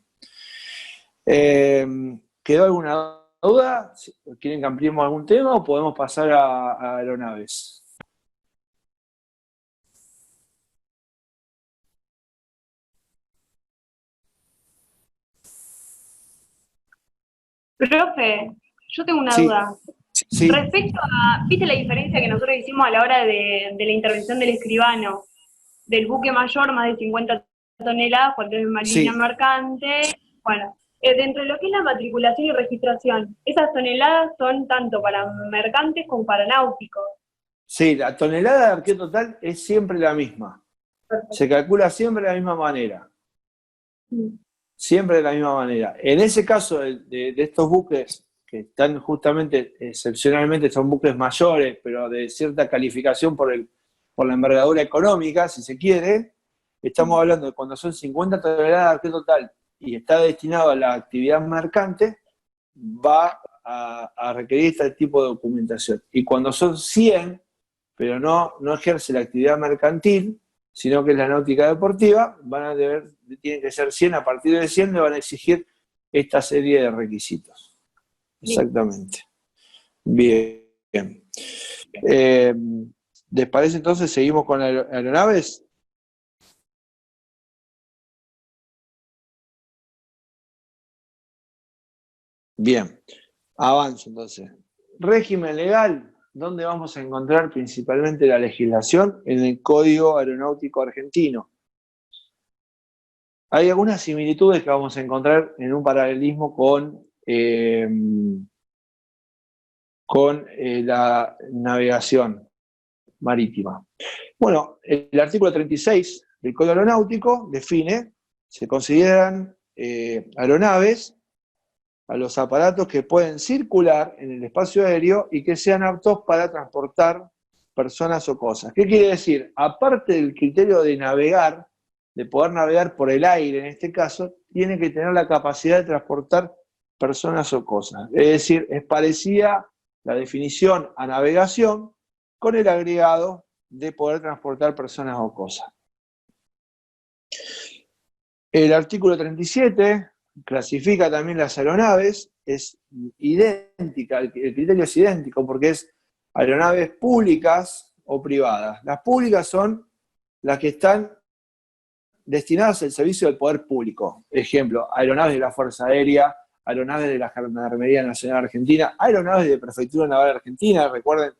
¿Quedó alguna duda? ¿Quieren que ampliemos algún tema o podemos pasar a aeronaves? Profe, yo tengo una Sí. duda. Sí. Respecto a, ¿viste la diferencia que nosotros hicimos a la hora de la intervención del escribano? Del buque mayor, más de 50 toneladas, cuando es una línea mercante. Bueno, dentro de lo que es la matriculación y registración, esas toneladas son tanto para mercantes como para náuticos. Sí, la tonelada de arqueo total es siempre la misma. Perfecto. Se calcula siempre de la misma manera. Siempre de la misma manera. En ese caso de estos buques que están justamente, excepcionalmente son buques mayores, pero de cierta calificación por la envergadura económica, si se quiere, estamos hablando de cuando son 50 toneladas de arqueo total y está destinado a la actividad mercante, va a requerir este tipo de documentación. Y cuando son 100, pero no ejerce la actividad mercantil, sino que es la náutica deportiva, tienen que ser 100, a partir de 100 le van a exigir esta serie de requisitos. Exactamente. Bien. ¿Les parece entonces seguimos con aeronaves? Bien, avanzo entonces. Régimen legal, ¿dónde vamos a encontrar principalmente la legislación? En el Código Aeronáutico Argentino. Hay algunas similitudes que vamos a encontrar en un paralelismo con la navegación marítima. Bueno, el artículo 36 del Código Aeronáutico define, se consideran aeronaves a los aparatos que pueden circular en el espacio aéreo y que sean aptos para transportar personas o cosas. ¿Qué quiere decir? Aparte del criterio de navegar, de poder navegar por el aire en este caso, tiene que tener la capacidad de transportar personas o cosas. Es decir, es parecida la definición a navegación con el agregado de poder transportar personas o cosas. El artículo 37 clasifica también las aeronaves, es idéntica, el criterio es idéntico porque es aeronaves públicas o privadas. Las públicas son las que están destinadas al servicio del poder público. Ejemplo, aeronaves de la Fuerza Aérea, aeronaves de la Gendarmería Nacional Argentina, aeronaves de Prefectura Naval Argentina. Recuerden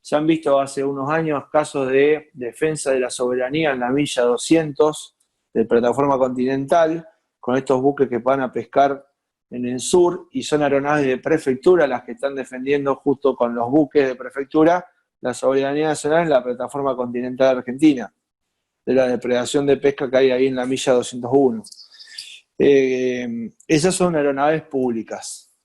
Se han visto hace unos años casos de defensa de la soberanía en la milla 200 de Plataforma Continental, con estos buques que van a pescar en el sur, y son aeronaves de prefectura las que están defendiendo junto con los buques de prefectura la soberanía nacional en la Plataforma Continental Argentina, de la depredación de pesca que hay ahí en la milla 201. Esas son aeronaves públicas,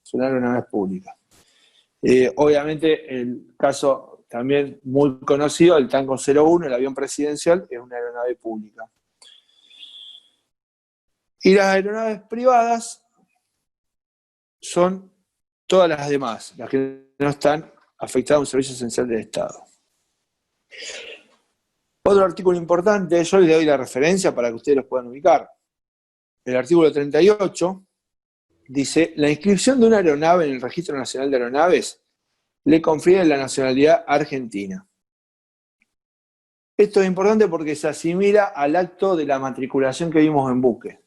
obviamente el caso también muy conocido, el Tango 01, el avión presidencial, es una aeronave pública. Y las aeronaves privadas son todas las demás, las que no están afectadas a un servicio esencial del Estado. Otro artículo importante, yo les doy la referencia para que ustedes los puedan ubicar. El artículo 38 dice: la inscripción de una aeronave en el Registro Nacional de Aeronaves le confiere la nacionalidad argentina. Esto es importante porque se asimila al acto de la matriculación que vimos en buque.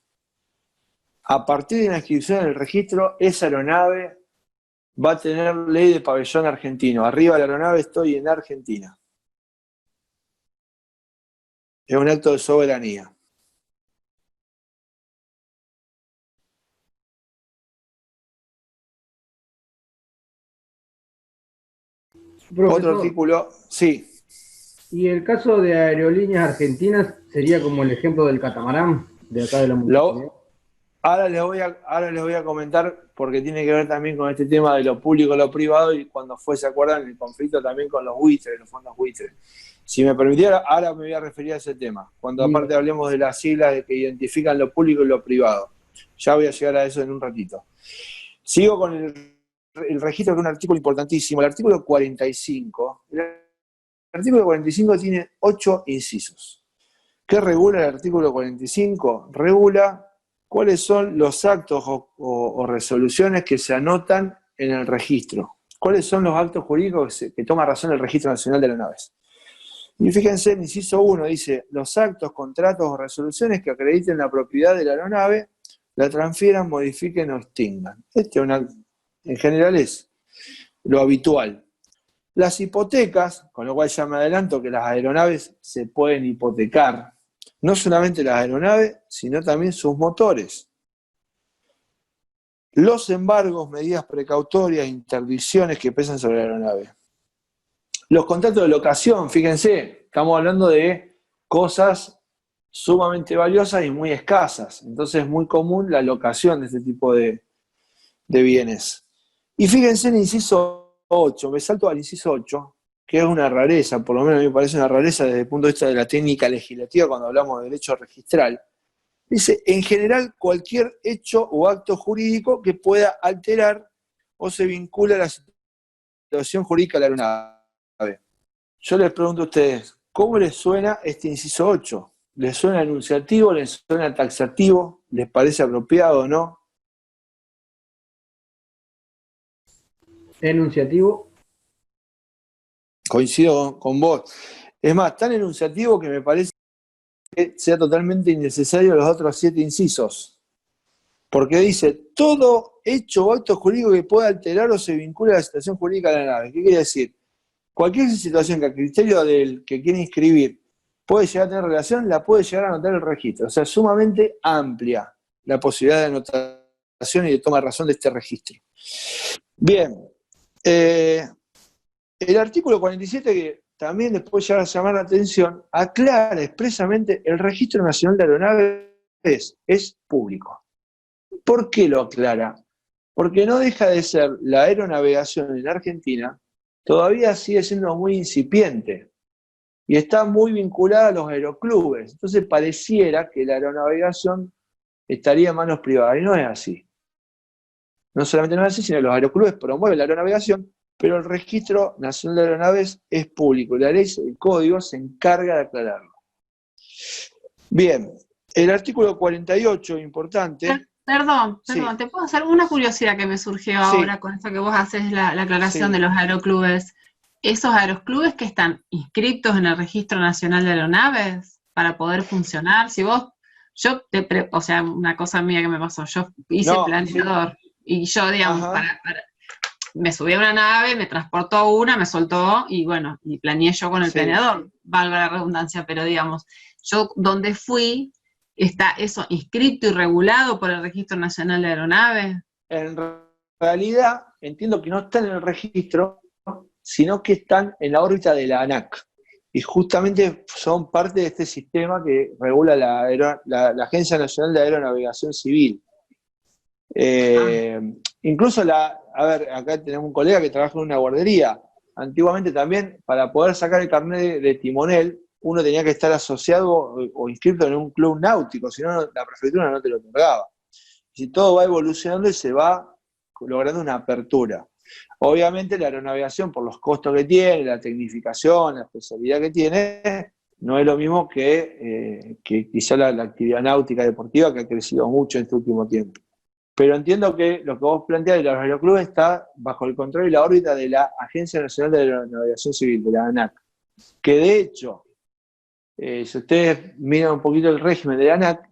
A partir de la inscripción en el registro, esa aeronave va a tener ley de pabellón argentino. Arriba de la aeronave estoy en Argentina. Es un acto de soberanía. Profesor, otro artículo, sí. Y el caso de Aerolíneas Argentinas sería como el ejemplo del catamarán de acá de la municipalidad. Ahora les voy a comentar, porque tiene que ver también con este tema de lo público y lo privado, y cuando fue, ¿se acuerdan? El conflicto también con los buitres, los fondos buitres. Si me permitiera, ahora me voy a referir a ese tema, cuando aparte hablemos de las siglas que identifican lo público y lo privado. Ya voy a llegar a eso en un ratito. Sigo con el registro, que es un artículo importantísimo, el artículo 45. El artículo 45 tiene 8 incisos. ¿Qué regula el artículo 45? Regula cuáles son los actos o resoluciones que se anotan en el registro. ¿Cuáles son los actos jurídicos que toma razón el Registro Nacional de Aeronaves? Y fíjense, el inciso 1 dice: los actos, contratos o resoluciones que acrediten la propiedad de la aeronave, la transfieran, modifiquen o extingan. En general es lo habitual. Las hipotecas, con lo cual ya me adelanto que las aeronaves se pueden hipotecar. No solamente las aeronaves, sino también sus motores. Los embargos, medidas precautorias, interdicciones que pesan sobre la aeronave. Los contratos de locación, fíjense, estamos hablando de cosas sumamente valiosas y muy escasas. Entonces es muy común la locación de este tipo de bienes. Y fíjense en el inciso 8, me salto al inciso 8, que es una rareza, por lo menos a mí me parece una rareza desde el punto de vista de la técnica legislativa cuando hablamos de derecho registral. Dice: en general, cualquier hecho o acto jurídico que pueda alterar o se vincula a la situación jurídica de la aeronave. Yo les pregunto a ustedes, ¿cómo les suena este inciso 8? ¿Les suena enunciativo? ¿Les suena taxativo? ¿Les parece apropiado o no? Enunciativo. Coincido con vos. Es más, tan enunciativo que me parece que sea totalmente innecesario los otros 7 incisos. Porque dice: todo hecho o acto jurídico que pueda alterar o se vincula a la situación jurídica de la nave. ¿Qué quiere decir? Cualquier situación que a criterio del que quiere inscribir puede llegar a tener relación, la puede llegar a anotar el registro. O sea, sumamente amplia la posibilidad de anotación y de toma de razón de este registro. Bien. El artículo 47, que también después ya va a llamar la atención, aclara expresamente: el Registro Nacional de Aeronaves es público. ¿Por qué lo aclara? Porque no deja de ser la aeronavegación en Argentina, todavía sigue siendo muy incipiente y está muy vinculada a los aeroclubes. Entonces pareciera que la aeronavegación estaría en manos privadas, y no es así. No solamente no es así, sino que los aeroclubes promueven la aeronavegación, pero el Registro Nacional de Aeronaves es público. La ley, el código, se encarga de aclararlo. Bien, el artículo 48, importante. Perdón, Sí. ¿te puedo hacer una curiosidad que me surgió ahora con esto que vos haces la aclaración de los aeroclubes? ¿Esos aeroclubes que están inscritos en el Registro Nacional de Aeronaves para poder funcionar? Si vos, o sea, una cosa mía que me pasó, yo hice planeador y yo, digamos, me subí a una nave, me transportó una, me soltó, y bueno, y planeé yo con el planeador, valga la redundancia, pero digamos, yo donde fui, ¿está eso inscrito y regulado por el Registro Nacional de Aeronaves? En realidad, entiendo que no están en el registro, sino que están en la órbita de la ANAC. Y justamente son parte de este sistema que regula la Agencia Nacional de Aeronavegación Civil. Incluso a ver, acá tenemos un colega que trabaja en una guardería. Antiguamente también, para poder sacar el carnet de timonel, uno tenía que estar asociado o inscrito en un club náutico, si no, la prefectura no te lo otorgaba. Si todo va evolucionando y se va logrando una apertura. Obviamente la aeronavegación, por los costos que tiene, la tecnificación, la especialidad que tiene, no es lo mismo que quizá la actividad náutica deportiva, que ha crecido mucho en este último tiempo. Pero entiendo que lo que vos planteás de los aeroclubes está bajo el control y la órbita de la Agencia Nacional de Aeronavegación Civil, de la ANAC, que de hecho, si ustedes miran un poquito el régimen de la ANAC,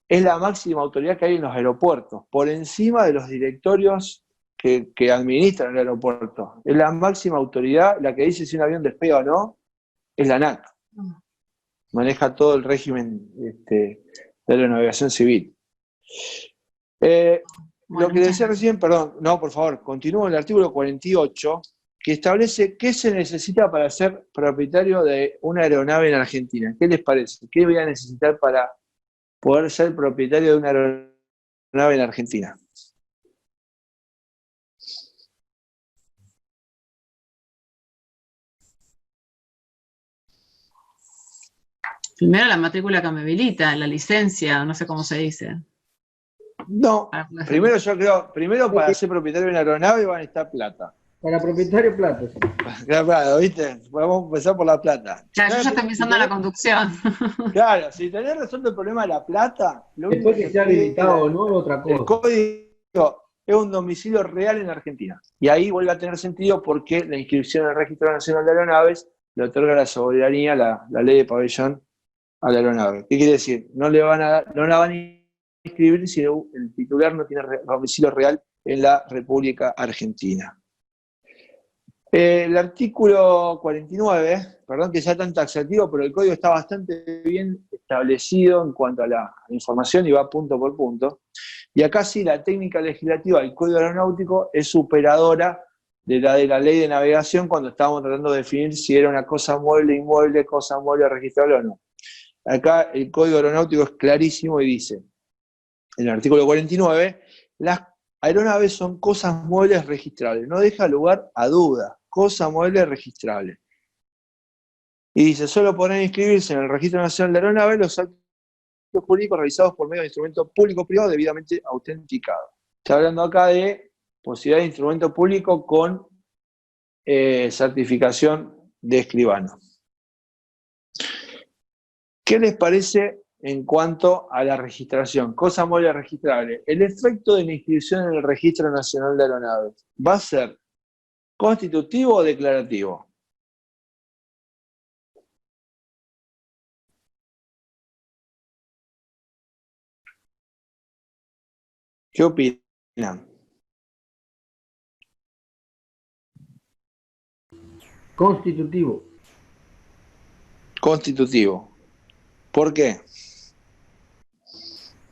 es la máxima autoridad que hay en los aeropuertos, por encima de los directorios que administran el aeropuerto. Es la máxima autoridad, la que dice si un avión despega o no, es la ANAC. Maneja todo el régimen de aeronavegación civil. Lo que decía recién, perdón, no, por favor, continúo en el artículo 48, que establece qué se necesita para ser propietario de una aeronave en Argentina. ¿Qué les parece? ¿Qué voy a necesitar para poder ser propietario de una aeronave en Argentina? Primero la matrícula que me habilita, la licencia, no sé cómo se dice. No, primero yo creo, para ser propietario de una aeronave van a necesitar plata. Para propietario plata. Sí. Claro, ¿viste? Podemos empezar por la plata. Claro, yo ya estoy pensando en la conducción. Claro, si tenés resuelto el problema de la plata, lo después que sea habilitado o no, otra cosa. El código es un domicilio real en Argentina. Y ahí vuelve a tener sentido porque la inscripción en el Registro Nacional de Aeronaves le otorga la soberanía, la ley de pabellón a la aeronave. ¿Qué quiere decir? No la van a inscribir si el titular no tiene domicilio real en la República Argentina. El artículo 49, perdón que sea tan taxativo, pero el código está bastante bien establecido en cuanto a la información y va punto por punto. Y acá sí la técnica legislativa del Código Aeronáutico es superadora de la ley de navegación cuando estábamos tratando de definir si era una cosa mueble, cosa mueble registrable o no. Acá el Código Aeronáutico es clarísimo y dice, en el artículo 49, las aeronaves son cosas muebles registrables, no deja lugar a duda, cosa mueble registrable. Y dice, solo podrán inscribirse en el Registro Nacional de Aeronaves los actos jurídicos realizados por medio de instrumento público-privado debidamente autenticado. Está hablando acá de posibilidad de instrumento público con certificación de escribano. ¿Qué les parece en cuanto a la registración? Cosa mueble registrable. El efecto de la inscripción en el Registro Nacional de Aeronaves va a ser constitutivo o declarativo. ¿Qué opinan? Constitutivo. Constitutivo. ¿Por qué?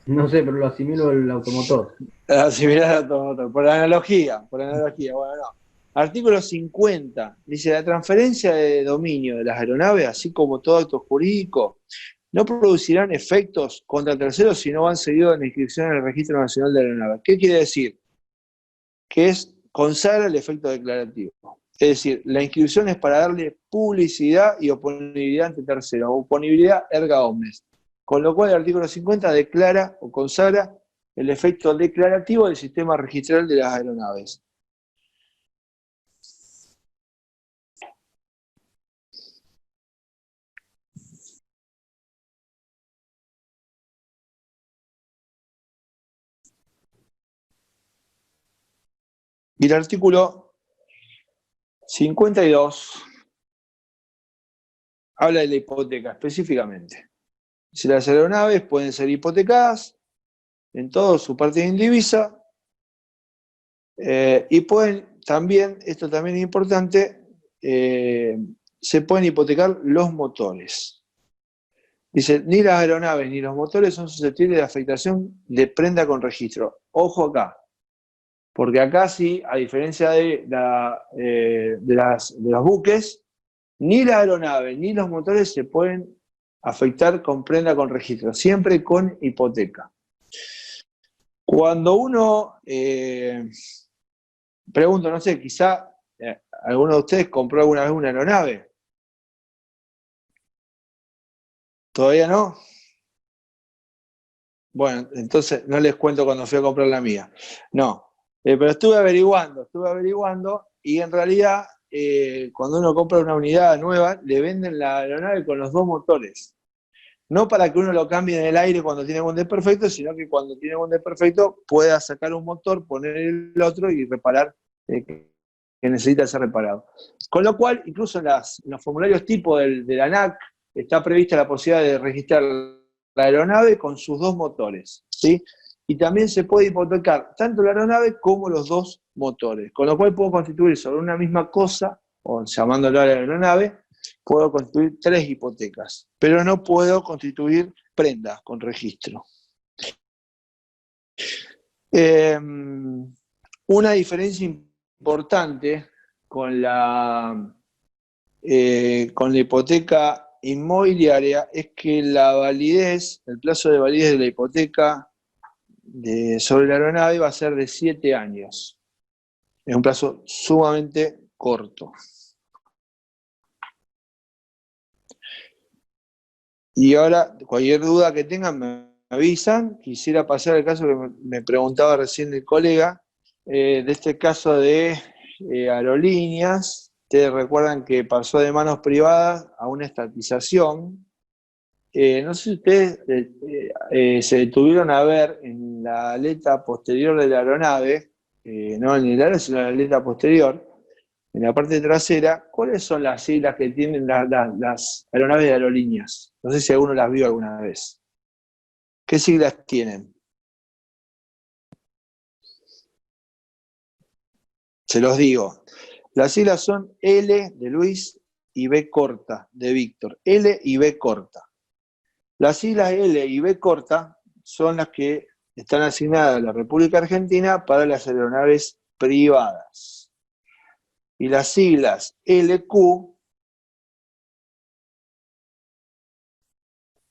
No sé, pero lo asimilo al automotor. Asimilar al automotor. Por analogía. Bueno, no. Artículo 50. Dice, la transferencia de dominio de las aeronaves, así como todo acto jurídico, no producirán efectos contra terceros si no van seguidos en la inscripción en el Registro Nacional de Aeronaves. ¿Qué quiere decir? Que consagra el efecto declarativo. Es decir, la inscripción es para darle publicidad y oponibilidad ante terceros, oponibilidad erga omnes. Con lo cual el artículo 50 declara o consagra el efecto declarativo del sistema registral de las aeronaves. Y el artículo 52 habla de la hipoteca específicamente. Si las aeronaves pueden ser hipotecadas en toda su parte indivisa y pueden también, esto también es importante, se pueden hipotecar los motores. Dice, ni las aeronaves ni los motores son susceptibles de afectación de prenda con registro. Ojo acá, porque acá sí, a diferencia de los buques, ni la aeronave ni los motores se pueden afectar con prenda con registro, siempre con hipoteca. Cuando uno, pregunto, no sé, quizá alguno de ustedes compró alguna vez una aeronave. ¿Todavía no? Bueno, entonces no les cuento cuando fui a comprar la mía. No, pero estuve averiguando y en realidad cuando uno compra una unidad nueva, le venden la aeronave con los dos motores. No para que uno lo cambie en el aire cuando tiene algún desperfecto, sino que cuando tiene algún desperfecto pueda sacar un motor, poner el otro y reparar que necesita ser reparado. Con lo cual, incluso en los formularios tipo de la ANAC está prevista la posibilidad de registrar la aeronave con sus dos motores, ¿sí? Y también se puede hipotecar tanto la aeronave como los dos motores, con lo cual puedo constituir sobre una misma cosa, o llamándolo a la aeronave, puedo constituir 3 hipotecas, pero no puedo constituir prendas con registro. Una diferencia importante con la hipoteca inmobiliaria es que la validez, el plazo de validez de la hipoteca sobre la aeronave va a ser de 7 años. Es un plazo sumamente corto. Y ahora, cualquier duda que tengan, me avisan. Quisiera pasar al caso que me preguntaba recién el colega, de este caso de aerolíneas. Ustedes recuerdan que pasó de manos privadas a una estatización. No sé si ustedes se detuvieron a ver en la aleta posterior de la aeronave, no en el ala, sino en la aleta posterior, en la parte trasera, ¿cuáles son las siglas que tienen las aeronaves de aerolíneas? No sé si alguno las vio alguna vez. ¿Qué siglas tienen? Se los digo. Las siglas son L de Luis y B corta de Víctor. L y B corta. Las siglas L y B corta son las que están asignadas a la República Argentina para las aeronaves privadas. Y las siglas LQ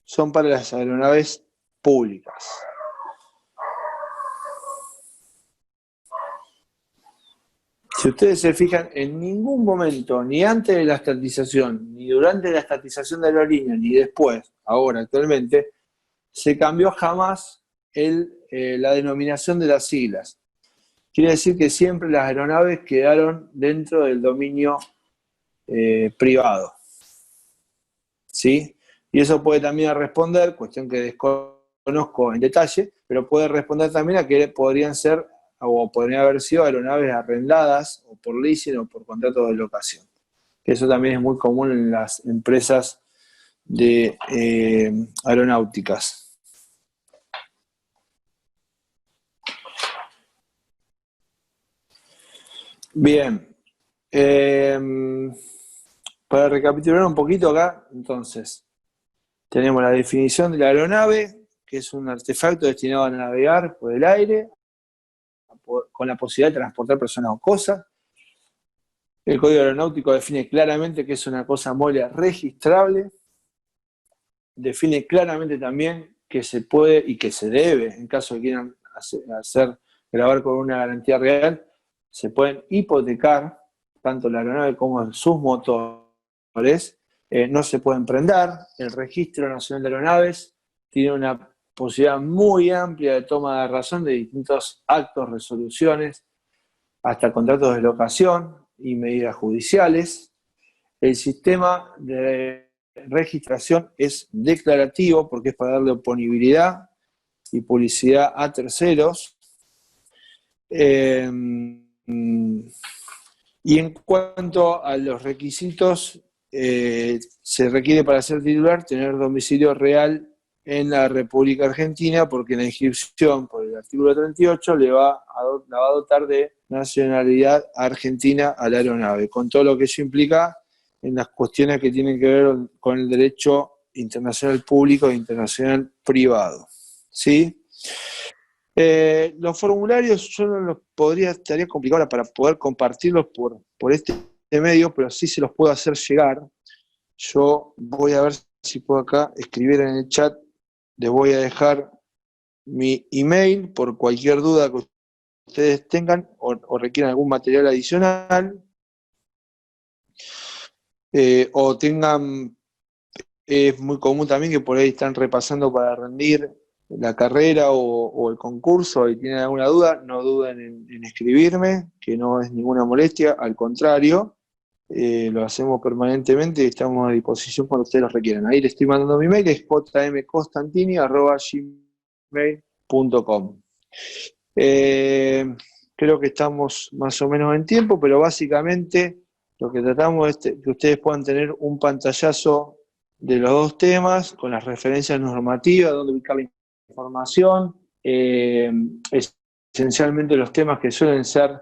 son para las aeronaves públicas. Si ustedes se fijan, en ningún momento, ni antes de la estatización, ni durante la estatización de aerolínea, ni después, ahora actualmente, se cambió jamás la denominación de las siglas. Quiere decir que siempre las aeronaves quedaron dentro del dominio privado. ¿Sí? Y eso puede también responder, cuestión que desconozco en detalle, pero puede responder también a que podrían ser o podrían haber sido aeronaves arrendadas o por leasing o por contratos de locación. Que eso también es muy común en las empresas de aeronáuticas. Bien. Para recapitular un poquito acá, entonces, tenemos la definición de la aeronave, que es un artefacto destinado a navegar por el aire, con la posibilidad de transportar personas o cosas. El Código Aeronáutico define claramente que es una cosa móvil registrable. Define claramente también que se puede y que se debe, en caso de que quieran grabar con una garantía real, se pueden hipotecar tanto la aeronave como sus motores. No se pueden prender. El Registro Nacional de Aeronaves tiene una posibilidad muy amplia de toma de razón de distintos actos, resoluciones, hasta contratos de locación y medidas judiciales. El sistema de registración es declarativo porque es para darle oponibilidad y publicidad a terceros. Y en cuanto a los requisitos, se requiere para ser titular tener domicilio real en la República Argentina, porque la inscripción por el artículo 38 la va a dotar de nacionalidad argentina a la aeronave, con todo lo que eso implica en las cuestiones que tienen que ver con el derecho internacional público e internacional privado. ¿Sí? Los formularios yo no los estaría complicado ahora para poder compartirlos por este medio, pero sí se los puedo hacer llegar. Yo voy a ver si puedo acá escribir en el chat, les voy a dejar mi email por cualquier duda que ustedes tengan o requieran algún material adicional, o tengan, es muy común también que por ahí están repasando para rendir la carrera o el concurso y tienen alguna duda, no duden en escribirme, que no es ninguna molestia, al contrario, lo hacemos permanentemente y estamos a disposición cuando ustedes lo requieran. Ahí les estoy mandando mi mail, es jmcostantini@gmail.com. Creo que estamos más o menos en tiempo, pero básicamente lo que tratamos es que ustedes puedan tener un pantallazo de los dos temas, con las referencias normativas, dónde ubicar la información, esencialmente los temas que suelen ser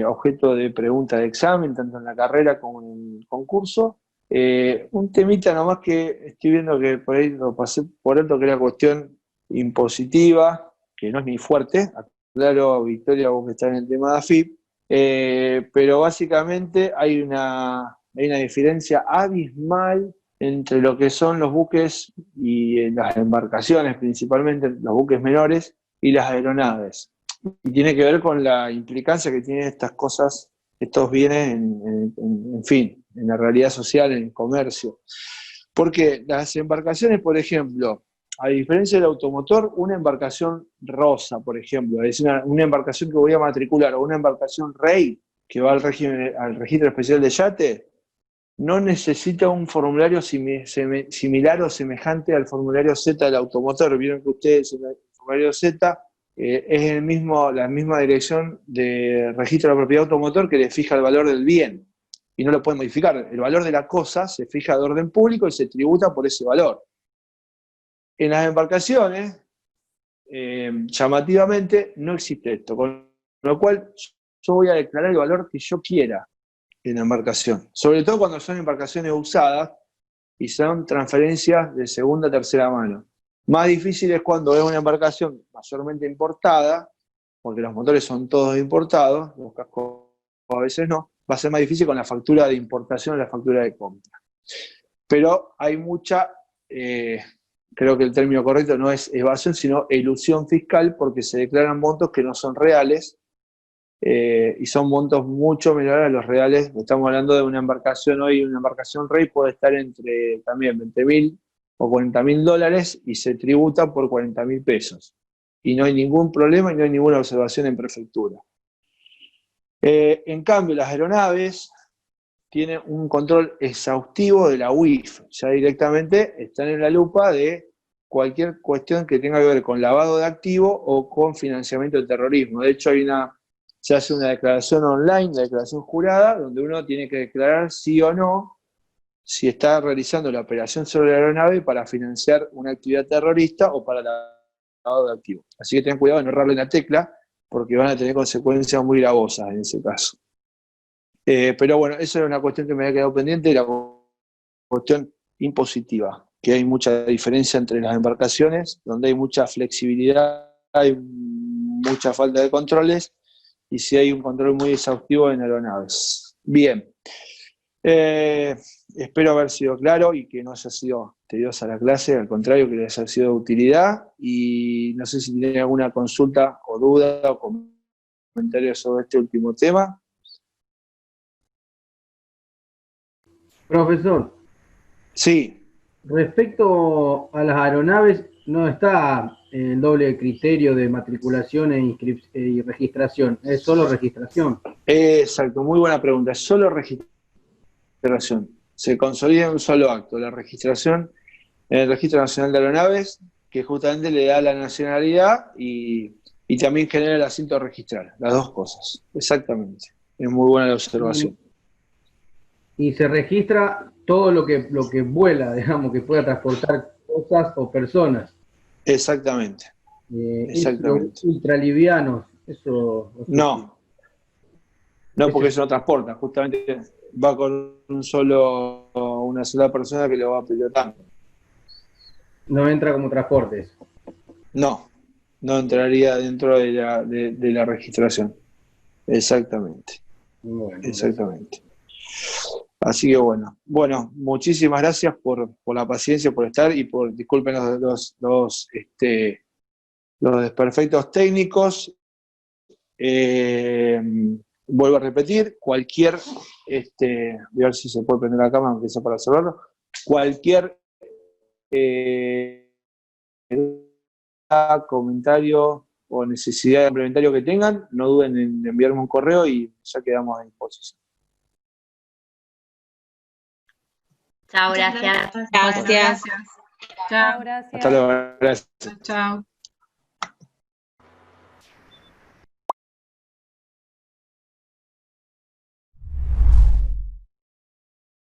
objeto de pregunta de examen, tanto en la carrera como en el concurso. Un temita nomás que estoy viendo que por ahí lo pasé por alto, que es la cuestión impositiva, que no es ni fuerte, claro, Victoria, vos que estás en el tema de AFIP, pero básicamente hay una diferencia abismal entre lo que son los buques y las embarcaciones, principalmente los buques menores y las aeronaves. Y tiene que ver con la implicancia que tienen estas cosas, estos bienes, en fin, en la realidad social, en el comercio. Porque las embarcaciones, por ejemplo, a diferencia del automotor, una embarcación rosa, por ejemplo, es decir, una embarcación que voy a matricular, o una embarcación rey, que va al registro especial de yate, no necesita un formulario similar o semejante al formulario Z del automotor. Vieron que ustedes en el formulario Z es la misma dirección de registro de la propiedad automotor que le fija el valor del bien y no lo pueden modificar. El valor de la cosa se fija de orden público y se tributa por ese valor. En las embarcaciones, llamativamente, no existe esto, con lo cual yo voy a declarar el valor que yo quiera en la embarcación, sobre todo cuando son embarcaciones usadas y son transferencias de segunda o tercera mano. Más difícil es cuando es una embarcación mayormente importada, porque los motores son todos importados, los cascos a veces no, va a ser más difícil con la factura de importación o la factura de compra. Pero hay mucha, creo que el término correcto no es evasión, sino elusión fiscal, porque se declaran montos que no son reales, y son montos mucho menores a los reales. Estamos hablando de una embarcación hoy, una embarcación rey puede estar entre también 20.000 o 40.000 dólares y se tributa por 40.000 pesos. Y no hay ningún problema y no hay ninguna observación en prefectura. En cambio, las aeronaves tienen un control exhaustivo de la UIF. Ya directamente están en la lupa de cualquier cuestión que tenga que ver con lavado de activos o con financiamiento del terrorismo. De hecho, se hace una declaración online, la declaración jurada, donde uno tiene que declarar sí o no si está realizando la operación sobre la aeronave para financiar una actividad terrorista o para lavado de activos. Así que tengan cuidado de no errarle la tecla, porque van a tener consecuencias muy gravosas en ese caso. Pero bueno, esa era una cuestión que me había quedado pendiente, la cuestión impositiva, que hay mucha diferencia entre las embarcaciones, donde hay mucha flexibilidad, hay mucha falta de controles, y si hay un control muy exhaustivo en aeronaves. Bien. Espero haber sido claro y que no haya sido tediosa la clase, al contrario, que les haya sido de utilidad, y no sé si tienen alguna consulta o duda o comentario sobre este último tema. Profesor. Sí. Respecto a las aeronaves, no está el doble criterio de matriculación y registración, es solo registración. Exacto, muy buena pregunta, es solo registración. Se consolida en un solo acto, la registración en el Registro Nacional de Aeronaves, que justamente le da la nacionalidad y también genera el asiento a registrar, las dos cosas, exactamente. Es muy buena la observación. Y se registra todo lo que vuela, digamos, que pueda transportar cosas o personas. Exactamente. Exactamente. Ultralivianos, eso. No, No, porque eso no transporta, justamente va con una sola persona que lo va pilotando. No entra como transportes. No entraría dentro de la registración. Exactamente. Bueno, exactamente. Así que bueno, muchísimas gracias por la paciencia, por estar y disculpen los desperfectos técnicos. Vuelvo a repetir, voy a ver si se puede prender la cámara, aunque sea para observarlo, cualquier comentario o necesidad de complementario que tengan, no duden en enviarme un correo y ya quedamos a disposición. Chao, gracias. Gracias. Chao. Hasta luego, gracias. Chao.